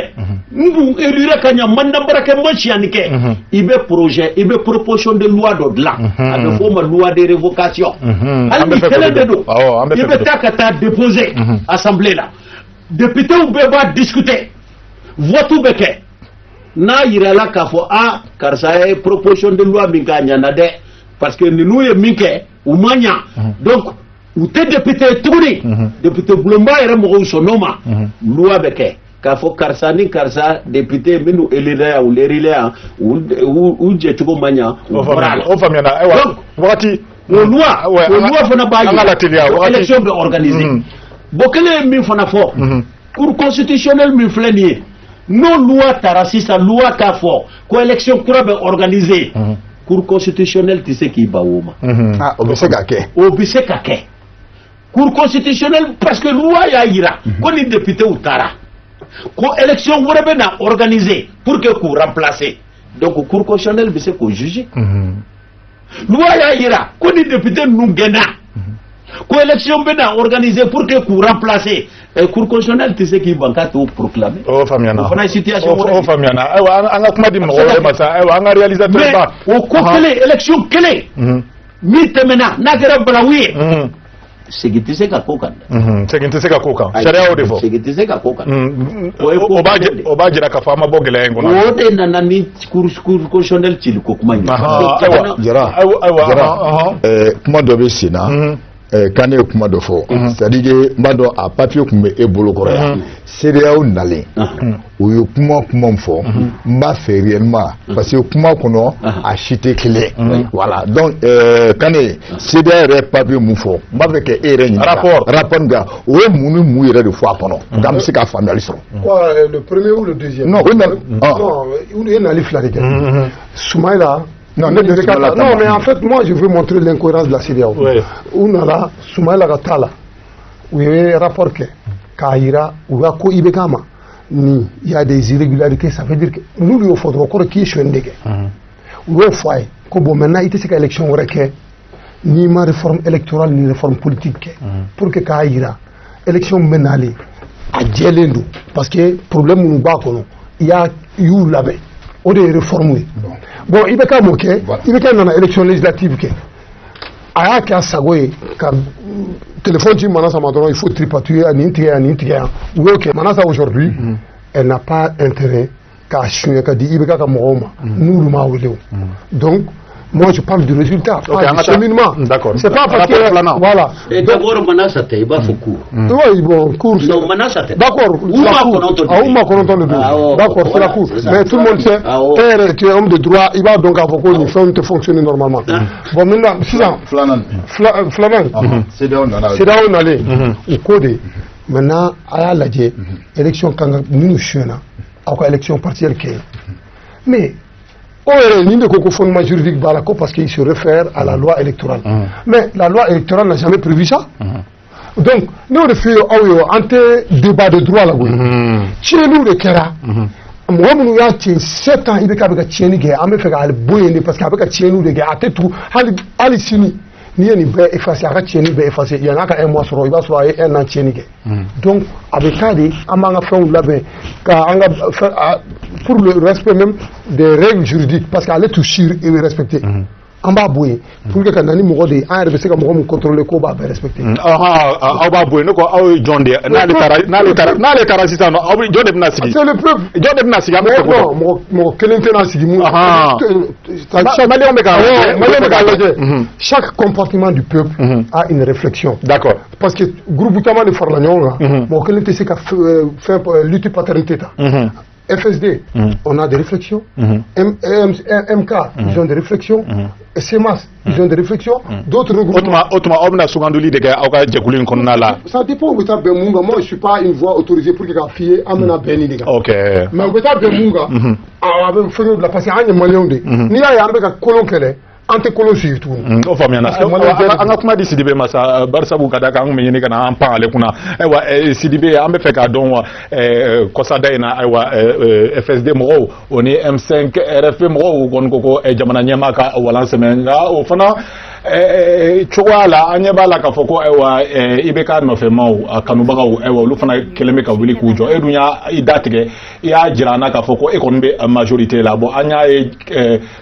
n dun elira ka ɲa mandat baara kɛ n ma siyani kɛ i bɛ projet i bɛ proposition de loi dɔ dilan a bɛ fɔ o ma loi de révocation hali ni kelen de don i bɛ taa ka taa déposer assemblée la députéw bɛɛ b'a discuter vote bɛ kɛ n'a yirala k'a fɔ karisa ye proposition de loi min k'a ɲana dɛ parce que ninnu ye min kɛ u ma ɲa donc u tɛ député tuguni député bulonba yɛrɛ mɔgɔw sɔnn'o ma loi bɛ kɛ k'a fɔ karisa ni karisa député minnu élira yan u lérila yan u jɛcogo ma ɲa u bɔra la o faamuyana ayiwa wagati o loi fana b'a yira ko élection bɛ organiser bon kelen ye min fana fɔ cour constitutionnelle min filɛ nin ye n'o loi taara sisan loi k'a fɔ ko élection kura bɛ organiser cour constitutionnelle tɛ se k'i ban o ma o bɛ se ka kɛ o bɛ se ka kɛ cour constitutionnelle parce que loi y'a yira ko ni députéw taara ko élection wɛrɛ bɛ na organiser pour que k'u remplacer donc cour constitutionnelle bɛ se k'o juger loi y'a yira ko ni député ninnu gɛnna ko élection bɛ na organiser pour que k'u remplacer cour constitutionnelle tɛ se k'i ban k'a t'o proclamer o faamuyana o fana ye situation wɛrɛ o faamuyana ayiwa an ka kuma di mɔgɔ wɛrɛ ma sa ayiwa an ka réalisateur ba o ko kelen élection kelen min tɛmɛna n'a kɛra balawu ye segin tɛ se ka ko kan dɛ. segin tɛ se ka ko kan sariya y'o de fɔ. segin tɛ se ka ko kan. o b'a jira k'a fɔ an ma bɔ gɛlɛya in kɔnɔ. o de nana ni cour constitutionnel cili ko kuma in ye. Jara kuma dɔ bɛ sen na kan ne ye kuma dɔ fɔ c'est-à-dire que n b'a dɔn a papier tun bɛ e bolo kɔrɔ yan CEDEAO nalen o ye kuma min fɔ n b'a fɛ réellement parce que kuma kɔnɔ a si tɛ kelen voilà donc kan ne CEDEAO yɛrɛ papier mun fɔ n b'a fɛ ka e yɛrɛ ɲininka rapport nin kan o ye mun ni mun yɛrɛ de fɔ a kɔnɔ nka n bɛ se ka faamuyali sɔrɔ. Quoi, le premier ou le deuxième? Non, il y a une fila de gars. Soumaïla. Non, mais en fait, moi, je veux montrer l'incohérence de la CEDEAO. On a là, Soumaïla Gatala, où il y a un rapport que Kaira, où il y a des irrégularités, ça veut dire que nous lui offrons encore qui est sur un dégât. Où est foyer, comme maintenant, il y a une élection ni ma réforme électorale, ni réforme politique. Pour que Kaira, élection menale, à Djelendo, parce que le problème, il y a eu là-bas. O de réforme bon il bɛ ka mun kɛ i bɛ kɛ nana élection législative kɛ a y'a kɛ a sago ye ka téléphone ci Manasa ma dɔrɔn il faut tripatouiller nin tigɛ yan nin tigɛ yan u y'o kɛ Manasa aujourd'hui elle n'a pas intérêt k'a suɲɛ ka di IBK ka mɔgɔw ma n'olu m'a wele o donc moi je parle du résultat pas du cheminement. D'accord. C'est pas parce que voilà. Et d'abord Manasa tɛ i b'a fɔ cours. Oui bon cours. Non Manasa tɛ. D'accord. Ouma Kononton de deux. D'accord c'est la cour. Mais tout le monde sait. Tu es homme de droit il va donc avoir une forme de fonctionner normalement. Bon maintenant sisan. Flanan. CEDEAO nalen. U ko de maintenant a y'a lajɛ élection kan ka minnu suyɛna aw ka élection partielle kɛ mais le fondement juridique parce qu'il se réfère à la loi électorale. Mais la loi électorale n'a jamais prévu ça. Donc, nous avons fait un débat de droit. Chez nous, le Kera, moi, nous avons 7 ans, il y a des gens qui ont fait un bouillon parce qu'il y a des gens qui ont fait tout. Ni ni be effacer a tieni be effacer il y en a ka un mois sur il va sur un an tieni donc avec ça dit amanga fond labé ka anga pour le respect même des règles juridiques parce qu'elle toucher et respecter en bas boué pour que kanani mo de en respecter comme mo contrôler ko ba respecter aw ba boué ko aw jonde na le karasita no aw jonde na sigi c'est le peuple jonde na sigi mo kelente na sigi mo chaque comportement du peuple a une réflexion. D'accord. Parce que groupe de Farlagnon mo kelente c'est qu'a fait lutter paternité FSD, on a des réflexions. MK, ils ont des réflexions. CEMAS, ils ont des réflexions. D'autres regroupements. Ça dépend où tu as Bemunga. Moi, je ne suis pas une voix autorisée pour que les filles amènent Beni. Ok. Mais où tu as Bemunga, avec fait de la passer à un malien. Ni a un peu de colon qu'elle est. Ante kolo si tu o famiyana an ka kuma di Sidibe masa barisa bu kada kan me kana an pan ale kuna aywa Sidibe an be fɛ ka dɔn wa kɔsada in na aywa FSD mɔgɔw o ni M5 RFP mɔgɔw kɔni ko jamana ɲɛmaa ka walan sɛmɛ nka o fana cogoya la an ɲɛ b'a la k'a fɔ ko aywa IBK nɔfɛmaw a kanubagaw aywa olu fana kɛlen bɛ ka wuli k'u jɔ e dun y'a i da tigɛ i y'a jira an na k'a fɔ ko e kɔni bɛ majorité la bon an y'a ye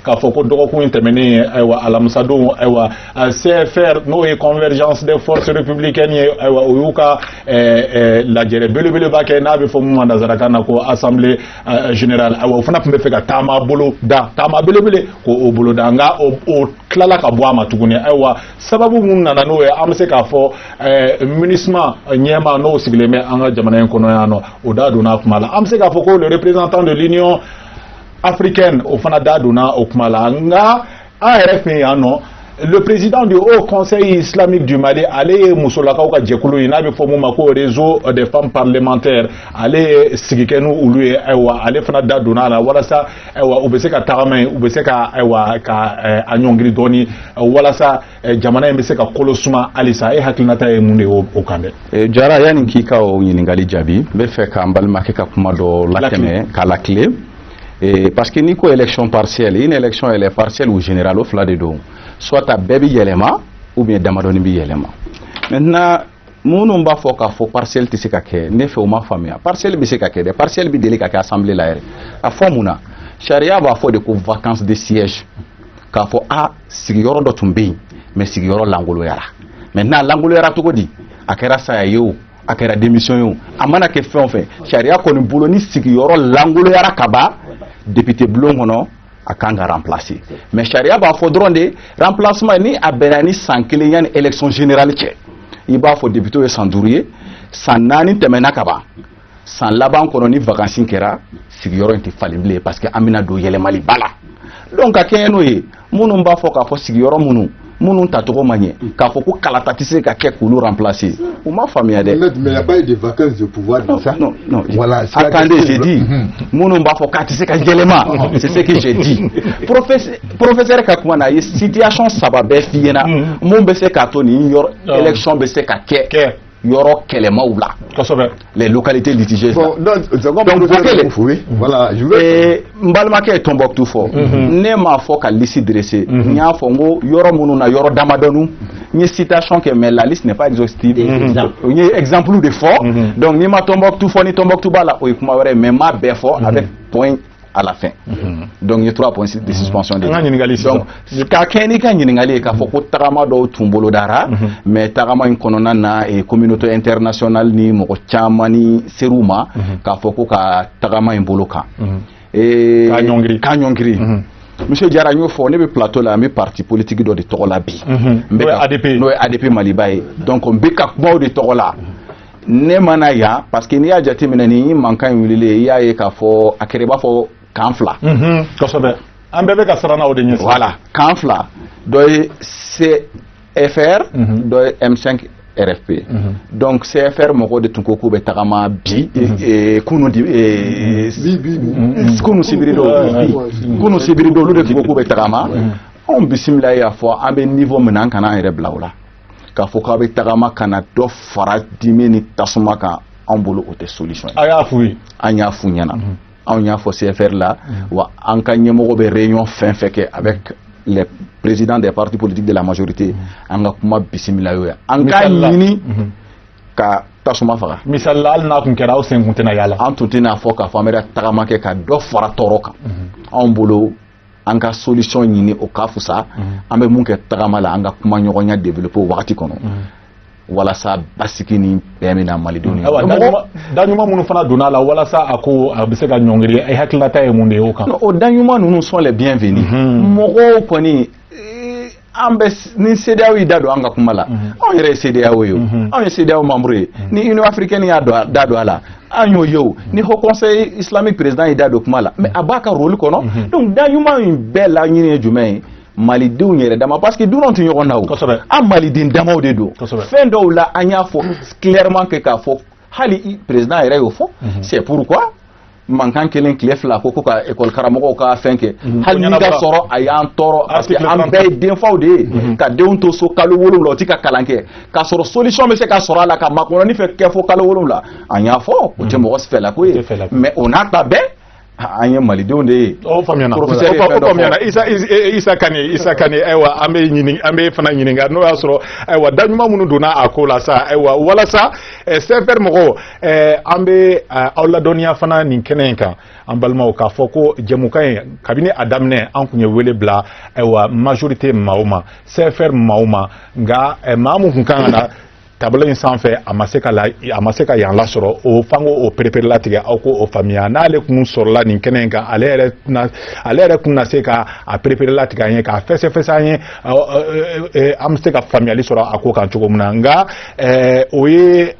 k'a fɔ ko dɔgɔkun in tɛmɛnen aywa alamisadon aywa CFR n'o ye convergence des forces républicaines ye aywa o y'u ka lajɛrɛ belebeleba kɛ n'a bɛ fɔ mun ma nanzarakan na ko assemblée générale aywa o fana tun bɛ fɛ ka taama bolo da taama belebele k'o bolo da nka o tilala ka bɔ a ma tuguni aywa sababu mun nana n'o ye an bɛ se k'a fɔ MINUSMA ɲɛma n'o sigilen bɛ an ka jamana in kɔnɔ yan nɔ o da donna kuma la an bɛ se k'a fɔ ko le représentant de l'Union africaine o fana da donna o kuma la nka an yɛrɛ fɛ yan nɔ le président du Haut Conseil islamique du Mali ale ye musolakaw ka jɛkulu in n'a bɛ fɔ mun ma ko réseau des femmes parlementaires ale ye sigi kɛ n'olu ye ayiwa ale fana da donna a la walasa ayiwa u bɛ se ka tagama yen u bɛ se ka ayiwa ka a ɲɔngiri dɔɔni walasa jamana in bɛ se ka kolo suma halisa e hakilinata ye mun de ye o kan dɛ. Jara yanni k'i ka o ɲininkali jaabi n bɛ fɛ ka n balimakɛ ka kuma dɔ latɛmɛ k'a lakile parce que n'i ko élection partielle une élection elle est partielle ou générale o fila de don. Soit a bɛɛ bɛ yɛlɛma ou bien damadɔni bɛ yɛlɛma maintenant minnu b'a fɔ k'a fɔ partielle tɛ se ka kɛ ne fɛ o ma faamuya partielle bɛ se ka kɛ dɛ partielle bɛ deli ka kɛ assemblée la yɛrɛ a fɔ mun na sariya b'a fɔ de ko vacance de siège k'a fɔ a sigiyɔrɔ dɔ tun bɛ yen mais sigiyɔrɔ langoloyara maintenant langoloyara cogo di a kɛra saya ye o a kɛra démission ye o a mana kɛ fɛn o fɛn sariya kɔni bolo ni sigiyɔrɔ langoloyara ka ban député bulon kɔnɔ a kan ka remplacer mais sariya b'a fɔ dɔrɔn de remplacement ni a bɛnna ni san 1 yani élection générale cɛ i b'a fɔ député ye san 5 ye san 4 tɛmɛna ka ban san laban kɔnɔ ni vacances kɛra sigiyɔrɔ in tɛ falen bilen parce que an bɛna don yɛlɛmali ba la donc ka kɛɲɛ n'o ye minnu b'a fɔ k'a fɔ sigiyɔrɔ minnu tacogo ma ɲɛ k'a fɔ ko kalata tɛ se ka kɛ k'olu remplacer u ma faamuya dɛ. mais il n'y a pas eu de vacances de pouvoir dans ça. Non, voilà, attendez, j'ai dit minnu b'a fɔ k'a tɛ se ka yɛlɛma c'est ce que j'ai dit professeur ka kuma na a ye situation 3 bɛɛ f'i ɲɛna mun bɛ se k'a to nin yɔrɔ élection bɛ se ka kɛ yɔrɔ kɛlɛmaw la les localités litigées. Bon, donc voilà, je veux n balimakɛ ye Tombouctou fɔ ne m'a fɔ ka liste dressée n y'a fɔ n ko yɔrɔ minnu na yɔrɔ damadɔnu n ye citation kɛ mais la liste n'est pas exhaustive n ye exemple de fɔ donc n'i ma Tombouctou fɔ ni Tombouctou b'a la o ye kuma wɛrɛ mais n m'a bɛɛ fɔ avec point à la fin donc il y a 3 points de suspension donc ka kɛ n'i ka ɲininkali ye k'a fɔ ko tagama dɔw tun bolo dara mais tagama in kɔnɔna na communauté internationale ni mɔgɔ caman ni ser'u ma k'a fɔ ko ka tagama in bolo kan k'a ɲɔngiri monsieur Diarra n y'o fɔ ne bɛ plateau la n bɛ parti politique dɔ de tɔgɔ la bi n'o ye ADP Maliba ye donc n bɛ ka kumaw de tɔgɔ la ne mana yan parce que n'i y'a jateminɛ ni mankan in wililen i y'a ye k'a fɔ a kɛra i b'a fɔ kan 2 kosɛbɛ an bɛɛ bɛ ka siran o de ɲɛ voilà kan 2 dɔ ye CFR dɔ ye M5 RFP donc CFR mɔgɔw de tun ko k'u bɛ tagama bi kunu sibiri don olu de tun ko k'u bɛ tagama anw bisimila y'a fɔ an bɛ niveau min na an kana an yɛrɛ bila o la k'a fɔ k'a bɛ tagama ka na dɔ fara dimi ni tasuma kan anw bolo o tɛ solution ye. A y'a f'u ye. An y'a f'u ɲɛna. Anw y'a fɔ CFR la wa an ka ɲɛmɔgɔ bɛ réunion fɛn fɛn kɛ avec les présidents des partis politiques de la majorité an ka kuma bisimila y'o ye. An ka ɲini ka tasuma faga. Misali la hali n'a kun kɛra aw sen kun tɛna y'a la. An tun tɛna fɔ k'a fɔ an bɛ tagama kɛ ka dɔ fara tɔɔrɔ kan. Anw bolo an ka solution ɲini o ka fusa an bɛ mun kɛ tagama la an ka kuma ɲɔgɔnya développer o wagati kɔnɔ walasa basigi ni bɛn bɛ na malidenw ni daɲuman minnu fana donna la walasa a ko a bɛ se ka ɲɔngiri a hakilinata ye mun de ye o kan. O daɲuman ninnu sont les bienvenus mɔgɔw kɔni an bɛ ni CEDEAO y'i da don an ka kuma la anw yɛrɛ ye CEDEAO ye o anw ye CEDEAO membre ye ni Union africaine y'a da don a la an y'o ye o ni Haut Conseil islamique président y'i da don kuma la mais a b'a ka rôle kɔnɔ donc daɲuman in bɛɛ la ɲini ye jumɛn ye malidenw yɛrɛ dama parce que dunanw tɛ ɲɔgɔn na o an maliden damaw de don fɛn dɔw la an y'a fɔ clairement que k'a fɔ hali président yɛrɛ y'o fɔ c'est pourquoi mankan 1 tile 2 ko ka école karamɔgɔw ka fɛn kɛ hali ni ka sɔrɔ a y'an tɔɔrɔ parce que an bɛɛ ye denfaw de ye ka denw to so kalo 7 o tɛ ka kalan kɛ k'a sɔrɔ solution bɛ se ka sɔrɔ a la ka makɔnɔni fɛ kɛ fo kalo 7 an y'a fɔ o tɛ mɔgɔ fɛlako ye mais o n'a ta bɛɛ an ye malidenw de ye. O faamuyana Isa Kane ayiwa an bɛ fana ɲininka n'o y'a sɔrɔ ayiwa daɲuman minnu donna a ko la sa ayiwa walasa CFR mɔgɔw an bɛ aw ladɔnniya fana nin kɛnɛ in kan an balimaw k'a fɔ ko jɛmukan in kabini a daminɛ an tun ye wele bila ayiwa majorité maaw ma CFR maaw ma nka maa mun tun kan ka na tableau in sanfɛ a ma se ka yan lasɔrɔ o fango o perepere tigɛ aw ko o faamuya n'ale kun sɔrɔla nin kɛnɛ in kan ale yɛrɛ kun na se ka a perepere tigɛ an ye k'a fɛsɛfɛsɛ an ye an bɛ se ka faamuyali sɔrɔ a ko kan cogo min na nka o ye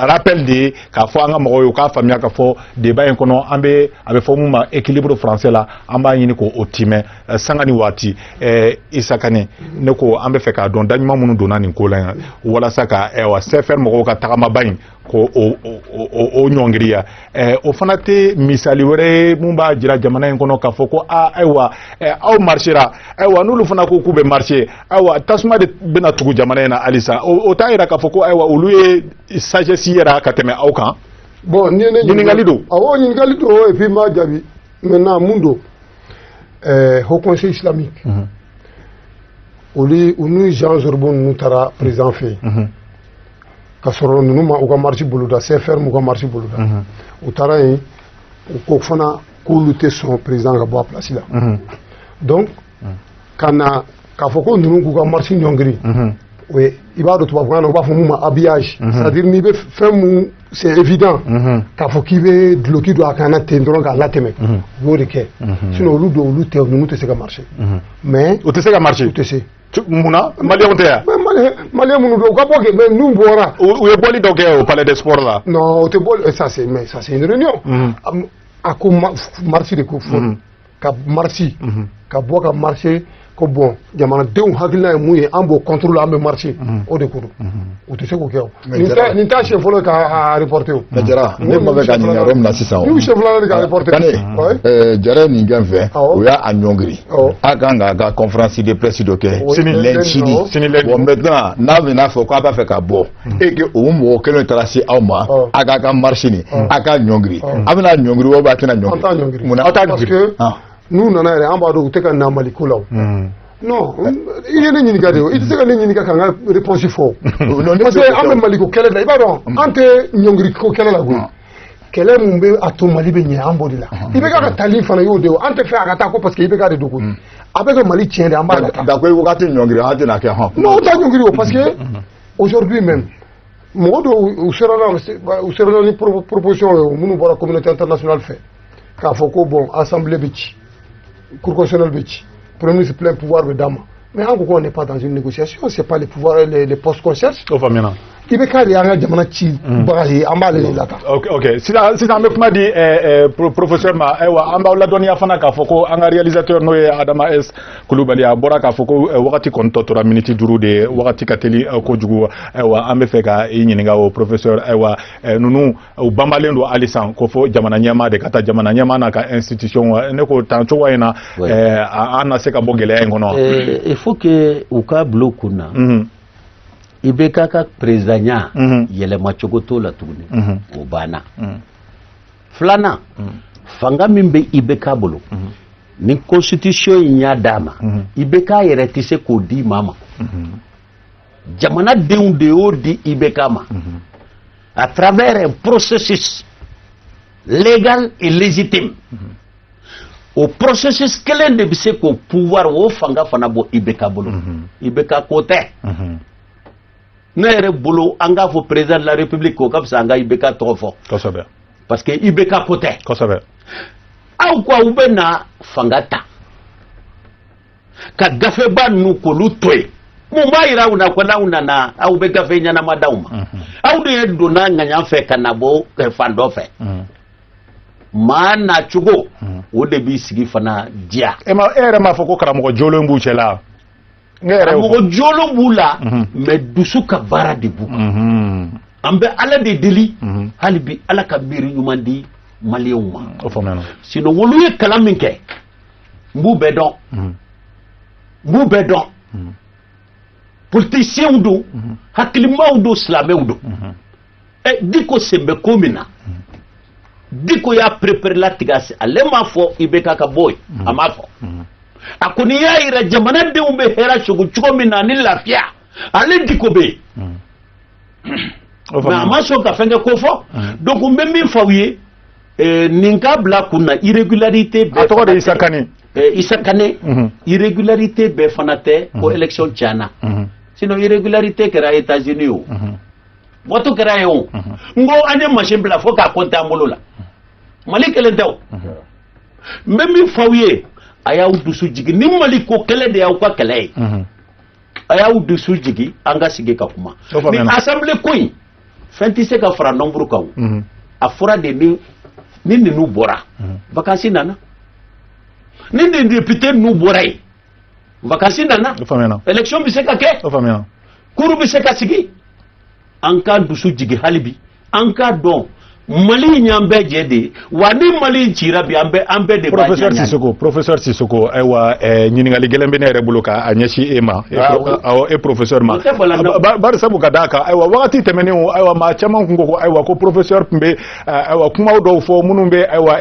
rappel de ye k'a fɔ an ka mɔgɔw ye u k'a faamuya k'a fɔ débat in kɔnɔ a bɛ fɔ mun ma équilibre français la an b'a ɲini k'o timɛ sanga ni waati Isa Kane ne ko an bɛ fɛ k'a dɔn daɲuman minnu donna nin ko la yan walasa ka CFR mɔgɔw ka tagamaba in ko o ɲɔngiriya o fana tɛ misali wɛrɛ ye mun b'a jira jamana in kɔnɔ k'a fɔ ko ayiwa aw marchera ayiwa n'olu fana ko k'u bɛ marcher ayiwa tasuma de bɛna tugu jamana in na halisa o t'a yira k'a fɔ ko ayiwa olu ye sagesse yɛrɛ ka tɛmɛ aw kan. Bon ɲininkali don. Awɔ ɲininkali don et puis m'a jaabi maintenant mun don Haut Conseil islamique. Olu ni Jean Zorbon ninnu taara président fɛ yen ka sɔrɔ ninnu ma u ka marche boloda CFR m'u ka marche boloda u taara yen u ko fana k'olu tɛ sɔn président ka bɔ a place la donc ka na k'a fɔ ko ninnu k'u ka marche ɲɔngiri oui i b'a dɔn tubabukan na u b'a fɔ mun ma habillage c'est-à-dire n'i bɛ fɛn mun c'est évident k'a fɔ k'i bɛ duloki don a kan na ten dɔrɔn k'a latɛmɛ u b'o de kɛ sinon olu don olu tɛ ninnu tɛ se ka marcher mais u tɛ se ka marcher u tɛ se munna maliyɛnw tɛ yan maliyɛn minnu don u ka bɔ kɛ mais n'u bɔra u ye bɔli dɔ kɛ au palais des sports la non o tɛ bɔli ça c'est une réunion a ko marche de ko fɔ ka marche ka bɔ ka marcher ko bon jamanadenw hakilina ye mun ye an b'o contrôle an bɛ marcher o de ko don u tɛ se k'o kɛ o nin t'a siɲɛ fɔlɔ k'a reporter o mais Jara ne ma bɛ ka ɲininka yɔrɔ min na sisan n'u siɲɛ fila de k'a reporter Kane Jara ye nin kɛ n fɛ o y'a ɲɔngiri a kan k'a ka conférence de presse dɔ kɛ sini bon maintenant n'a bɛna fɔ k'a b'a fɛ ka bɔ et que o mɔgɔ kelen taara se aw ma a k'a ka marche nin a k'a ɲɔngiri a bɛna ɲɔngiri ou bien a tɛna ɲɔngiri an t'a ɲɔngiri munna aw t'a ɲɔngiri n'u nana yɛrɛ an b'a dɔn u tɛ ka na Maliko la o non i ye ne ɲininka de o i tɛ se ka ne ɲininka ka n ka réponse fɔ parce que an bɛ Maliko kɛlɛ la i b'a dɔn an tɛ ɲɔngiri ko kɛlɛ la koyi kɛlɛ min bɛ a to Mali bɛ ɲɛ an b'o de la i bɛ ka tali fana y'o de o an tɛ fɛ a ka taa ko parce que i bɛ ka de don koyi a bɛ ka Mali tiɲɛ de an b'a la taa d'accord wagati ɲɔngiri an tɛna kɛ hɔn non o t'a ɲɔngiri o parce que aujourd'hui même mɔgɔ dɔw u sera ni proposition ye minnu bɔra communauté internationale fɛ k'a fɔ ko bon assemblée bɛ ci cour constitutionnelle bɛ ci premier ministre plein pouvoir bɛ d'a ma mais an ko qu'on n'est pas dans une négociation c'est pas les pouvoirs les postes qu'on cherche o faamuyana i bɛ k'a de y'an ka jamana ci baga ye an b'ale de lata ok sisan an bɛ kuma di professeur ma ayiwa an b'aw ladɔnniya fana k'a fɔ ko an ka réalisateur n'o ye Adama S Kulubali a bɔra k'a fɔ ko wagati kɔni tɔ tora miniti 5 de ye wagati ka teli kojugu ayiwa an bɛ fɛ ka i ɲininka o professeur ayiwa ninnu u banbalen don hali sisan ko fɔ jamana ɲɛmaa de ka taa jamana ɲɛmaa n'a ka institution ne ko tan cogoya in na an na se ka bɔ gɛlɛya in kɔnɔ il faut que u ka bila u kun na IBK ka président yɛlɛma cogo t'o la tuguni o banna filanan fanga min bɛ IBK bolo ni constitution in y'a d'a ma IBK yɛrɛ tɛ se k'o di maa ma jamanadenw de y'o di IBK ma à travers un processus légal et légitime o processus kelen de bɛ se k'o pouvoir o fanga fana bɔ IBK bolo IBK ko tɛ ne yɛrɛ bolo an k'a fɔ président de la république k'o ka fisa an ka IBK tɔgɔ fɔ kosɛbɛ parce que IBK ko tɛ kosɛbɛ aw ko aw bɛ na fanga ta ka gafeba ninnu k'olu to yen mun b'a yira aw na ko n'aw nana aw bɛ gafe ɲɛnama d'aw ma aw de ye donna ŋaɲa fɛ ka na bɔ fan dɔ fɛ maa nacogo o de b'i sigi fana diya e yɛrɛ m'a fɔ ko karamɔgɔ jolen b'u cɛ la karamɔgɔ jolen b'u la mais dusu ka baara de b'u kan an bɛ ala de deli hali bi ala ka miiri ɲuman di maliyɛnw ma o faamuyana sinon olu ye kalan min kɛ n b'u bɛɛ dɔn politiciens don hakilimaw don silamɛw don Diko sen bɛ ko min na Diko y'a préparé latigɛ ale m'a fɔ IBK ka bɔ yen a m'a fɔ a ko n'i y'a yira jamanadenw bɛ hɛrɛ sogo cogo min na ni lafiya ale Diko bɛ yen mais a ma sɔn ka fɛn kɛ ko fɔ donc n bɛ min fɔ aw ye nin ka bila kun na irrégularité bɛɛ a tɔgɔ de Isa Kane Isa Kane irrégularité bɛɛ fana tɛ ko élection tiɲɛna sinon irrégularité kɛra États-Unis o vote kɛra yen o n ko an ye machine bila fo k'a compter an bolo la Mali kelen tɛ o n bɛ min fɔ aw ye a y'aw dusu jigin ni Mali ko kɛlɛ de y'aw ka kɛlɛ ye a y'aw dusu jigin an ka sigi ka kuma ni assemblée ko in fɛn tɛ se ka fara nombre kan o a fɔra de ni ninnu bɔra vacances nana ni nin député ninnu bɔra yen vacances nana élection bɛ se ka kɛ cour bɛ se ka sigi an ka dusu jigin hali bi an ka dɔn Mali ɲan bɛɛ jɛ de wa ni Mali cira bi an bɛɛ de b'a ɲan professeur Sissoko ayiwa ɲininkali gɛlɛn bɛ ne yɛrɛ bolo k'a ɲɛsin e ma e professeur ma bari sabu ka d'a kan ayiwa wagati tɛmɛnen ayiwa maa caman kun ko ayiwa ko professeur tun bɛ ayiwa kumaw dɔw fɔ minnu bɛ ayiwa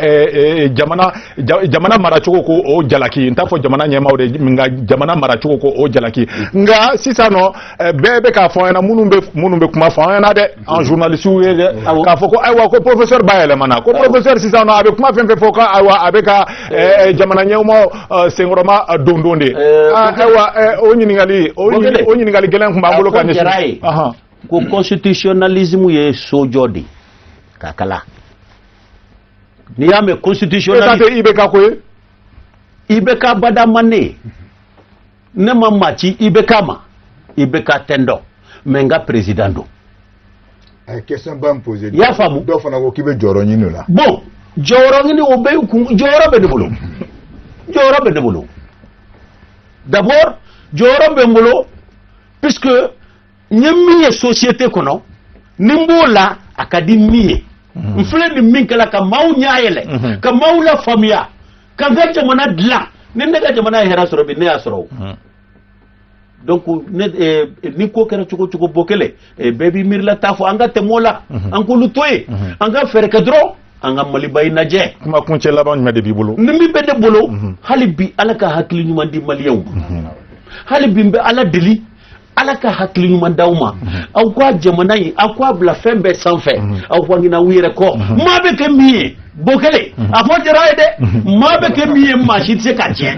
jamana maracogo ko o jalaki n t'a fɔ jamana ɲɛmaaw de nka jamana maracogo ko o jalaki nka sisan nɔ bɛɛ bɛ k'a fɔ an ɲɛna minnu bɛ kuma fɔ an ɲɛna dɛ an journalistes ye dɛ k'a fɔ ko ayiwa ko professeur bayɛlɛmana ko professeur sisan nɔ a bɛ kuma fɛn fɛn fɔ ka ayiwa a bɛ ka jamana ɲɛmɔgɔ senkɔrɔma dondon de ayiwa o ɲininkali gɛlɛn tun b'an bolo ka ɲɛsin ko constitutionnalisme ye sojɔ de ka kala n'i y'a mɛn constitutionnalisme tɛ IBK ko ye IBK badamane ne ma maci IBK ma IBK tɛ n dɔn mais n ka président don question b'a me poser i y'a faamu dɔ fana ko k'i bɛ jɔyɔrɔ ɲini o la bon jɔyɔrɔ ɲini o bɛ kun jɔyɔrɔ bɛ ne bolo jɔyɔrɔ bɛ ne bolo d'abord jɔyɔrɔ bɛ n bolo puisque n ye min ye société kɔnɔ ni n b'o la a ka di min ye n filɛ ni min kɛla ka maaw ɲɛ yɛlɛ ka maaw la faamuya ka n ka jamana dilan ni ne ka jamana ye hɛrɛ sɔrɔ bi ne y'a sɔrɔ o donc ni ko kɛra cogo cogo bɔ kelen bɛɛ b'i miirila t'a fɔ an ka tɛmɛ o la an k'olu to yen an ka fɛɛrɛ kɛ dɔrɔn an ka Maliba in lajɛ kuma kuncɛ laban jumɛn de b'i bolo ni min bɛ ne bolo hali bi Ala ka hakili ɲuman di maliyɛnw ma hali bi n bɛ Ala deli Ala ka hakili ɲuman d'aw ma aw ka jamana in aw k'a bila fɛn bɛɛ sanfɛ aw ka ɲinɛ aw yɛrɛ kɔ maa bɛ kɛ min ye bɔ kelen a fɔ Jara ye dɛ maa bɛ kɛ min ye maa si tɛ se ka tiɲɛ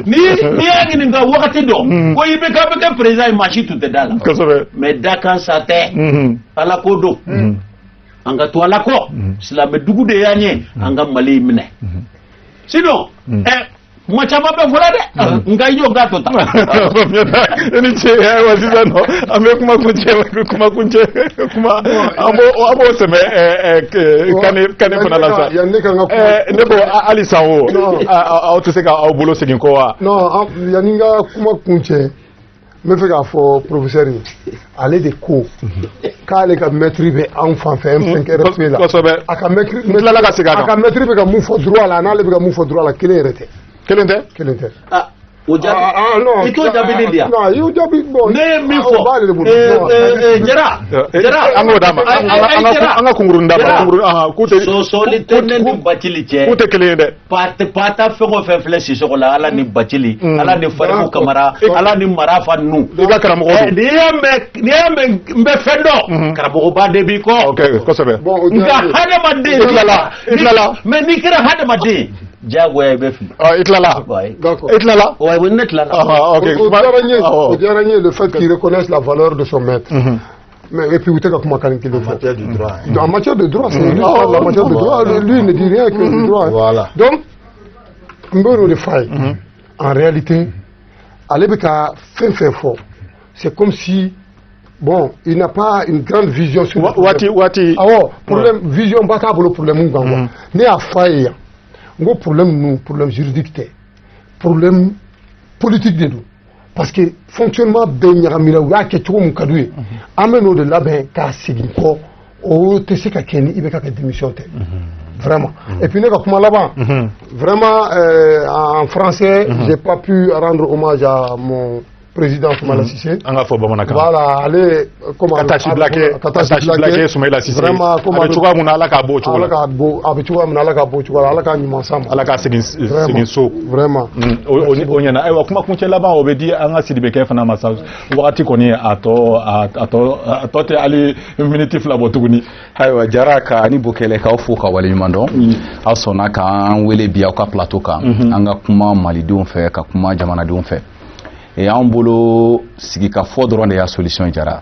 ni y'a ɲininka wagati dɔ ko IBK bɛ kɛ président ye maa si tun tɛ da la mais dakan sa tɛ Ala ko don an ka to Ala kɔ silamɛ dugu de y'an ye an ka Mali minɛ sinon kuma caman bɛ fɔra dɛ nka i y'o ka to tan i ni ce ayiwa sisan nɔ an bɛ kuma kuncɛ kuma an b'o sɛmɛ kane fana la sa ne ko hali san o aw tɛ se k'aw bolo segin kɔ wa non yanni n ka kuma kuncɛ n bɛ fɛ k'a fɔ professeur ye ale de ko k'ale ka maître bɛ anw fan fɛ M5 RFP la kosɛbɛ a ka maître n tilala ka segin a kan a ka maître bɛ ka mun fɔ droit la n'ale bɛ ka mun fɔ droit la kelen yɛrɛ tɛ kelen tɛ o jaabi i t'o jaabi ne di yan non i y'o jaabi bɔn ne ye min fɔ Jara an k'o d'a ma an ka kunkuruni d'a ma k'u tɛ sɔsɔli tɛ ne ni Bacili cɛ k'u tɛ kelen ye dɛ pata fɛn o fɛn filɛ Sisɔgɔ la Ala ni Bacili Ala ni Farimu Kamara Ala ni Marafa ninnu i ka karamɔgɔ don n'i y'a mɛn n bɛ fɛn dɔn karamɔgɔba de b'i kɔ ok kosɛbɛ nka hadamaden i tilala mais n'i kɛra hadamaden diyagoya i bɛ fili i tilala d'accord i tilala ouais ne tilala au diyara n ye le fait qu'il reconnaisse la valeur de son maître mais et puis u tɛ ka kumakan kelen fɔ en matière de droit c'est la matière de droit lui ne dit rien que du droit voilà donc n bɛ o de f'a ye en réalité ale bɛ ka fɛn fɛn fɔ c'est comme si bon il n'a pas une grande vision sur waati awɔ problème vision ba t'a bolo problème kan quoi ne y'a f'a ye yan n ko problème ninnu problème juridique tɛ problème politique de don parce que fonctionnement bɛɛ ɲagamina u y'a kɛ cogo min ka d'u ye an bɛ n'o de labɛn k'a segin kɔ o tɛ se ka kɛ ni IBK ka démission tɛ vraiment et puis ne ka kuma laban vraiment en français j'ai pas pu rendre hommage à mon président Soumaïla Cissé an ka fɔ bamanankan voilà ale comme ka tâche Blake Soumaïla Cissé vraiment comme a bɛ cogoya min na Ala k'a bɔ o cogo la a bɛ cogoya min na Ala k'a bɔ o cogo la Ala k'a ɲuman s'a ma Ala k'a segin so vraiment o ɲɛna ayiwa kuma kuncɛ laban o bɛ di an ka Sidibekɛ fana ma sa wagati kɔni a tɔ tɛ hali miniti fila bɔ tuguni ayiwa Jara ka ani Bokɛlɛ k'aw fo ka waleɲuman dɔn aw sɔnna k'an wele bi aw ka plateau kan an ka kuma malidenw fɛ ka kuma jamanadenw fɛ an bolo sigikafɔ dɔrɔn de y'a solution ye Jara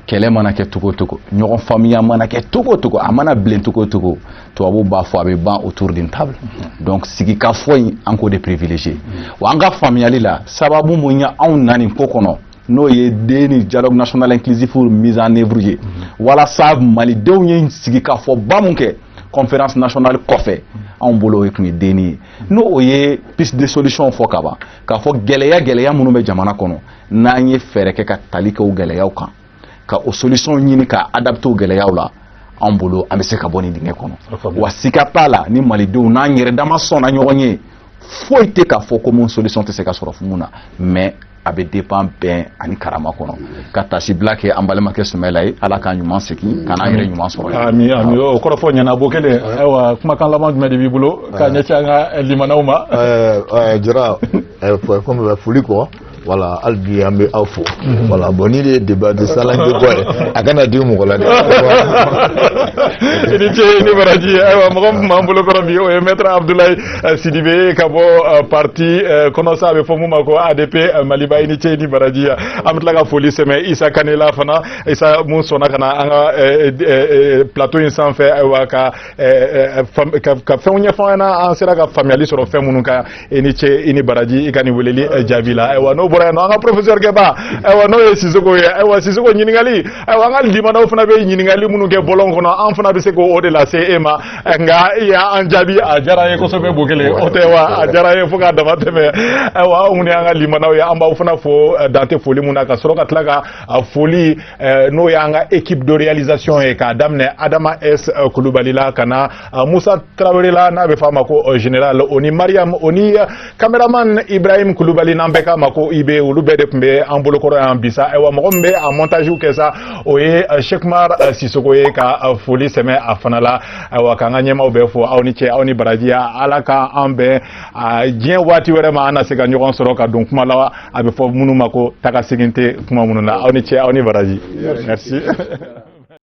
kɛlɛ mana kɛ cogo o cogo ɲɔgɔn faamuya mana kɛ cogo o cogo a mana bilen cogo o cogo tubabuw b'a fɔ a bɛ ban autour d'une table donc sigikafɔ in an k'o de privilégier wa an ka faamuyali la sababu mun ye anw na nin ko kɔnɔ n'o ye den ni dialogue national inclusif mise en œuvre ye walasa malidenw ye sigikafɔba mun kɛ conférence nationale kɔfɛ anw bolo o tun ye denni ye n'o o ye piste de solution fɔ ka ban k'a fɔ gɛlɛya minnu bɛ jamana kɔnɔ n'an ye fɛɛrɛ kɛ ka tali kɛ o gɛlɛyaw kan ka o solution ɲini ka adapter o gɛlɛyaw la anw bolo an bɛ se ka bɔ nin dingɛ kɔnɔ wa siga t'a la ni malidenw n'an yɛrɛ dama sɔnna ɲɔgɔn ye foyi tɛ k'a fɔ ko mun solution tɛ se ka sɔrɔ mun na mais a bɛ dépend bɛn ani karama kɔnɔ ka tâche Blake an balimakɛ Soumaïla ye Ala k'a ɲuman segin ka n'an yɛrɛ ɲuman sɔrɔ ami o kɔrɔfɔ ɲɛna Bokɛlɛ ayiwa kumakan laban jumɛn de b'i bolo k'a ɲɛsin an ka limanaw ma Jara comme foli quoi voilà albi ambe afo voilà bon il est débat de ça là quoi akana di mo la ini ce ni baraji aywa mo mambulo ko bi o maître Abdoulaye Sidibé kabo parti kono sabe fo mu mako ADP Maliba ini ce ni baraji amitla ga foli seme Isa Kanela fana Isa mun sona kana anga plateau in sans fait aywa ka fɛnw ɲɛfɔ na an sera ka faamuyali sɔrɔ fɛn minnu kan ini ce ini baraji i ka nin weleli jaabi la aywa n'o bɔra yen nɔ an ka professeur kɛba aywa n'o ye Sisoko ye aywa Sisoko ɲininkali aywa an ka limanaw fana bɛ ɲininkali minnu kɛ bɔlɔn kɔnɔ an fana bɛ se k'o de lase e ma nka i y'an jaabi a diyara ye kosɛbɛ Bokele o tɛ wa a diyara ye fo k'a dama tɛmɛ aywa anw ni an ka limanaw ye an b'aw fana fo dan tɛ foli mun na ka sɔrɔ ka tila ka foli n'o y'an ka équipe de réalisation ye k'a daminɛ Adama S Kulubali la ka na Musa Traoré la n'a bɛ f'a ma ko général oni Mariam oni cameraman Ibrahim Kulubali n'an bɛɛ k'a ma ko IB olu bɛɛ de tun bɛ an bolokɔrɔ yan bi sa aywa mɔgɔ min bɛ a montage kɛ sa o ye Cheickmar Sisoko ye ka foli sɛmɛ a fana la aywa k'an ka ɲɛmaaw bɛɛ fo aw ni cɛ aw ni baraji ala ka an bɛn diɲɛ waati wɛrɛ ma an na se ka ɲɔgɔn sɔrɔ ka don kuma la a bɛ fɔ minnu ma ko taga segin tɛ kuma minnu na aw ni cɛ aw ni baraji merci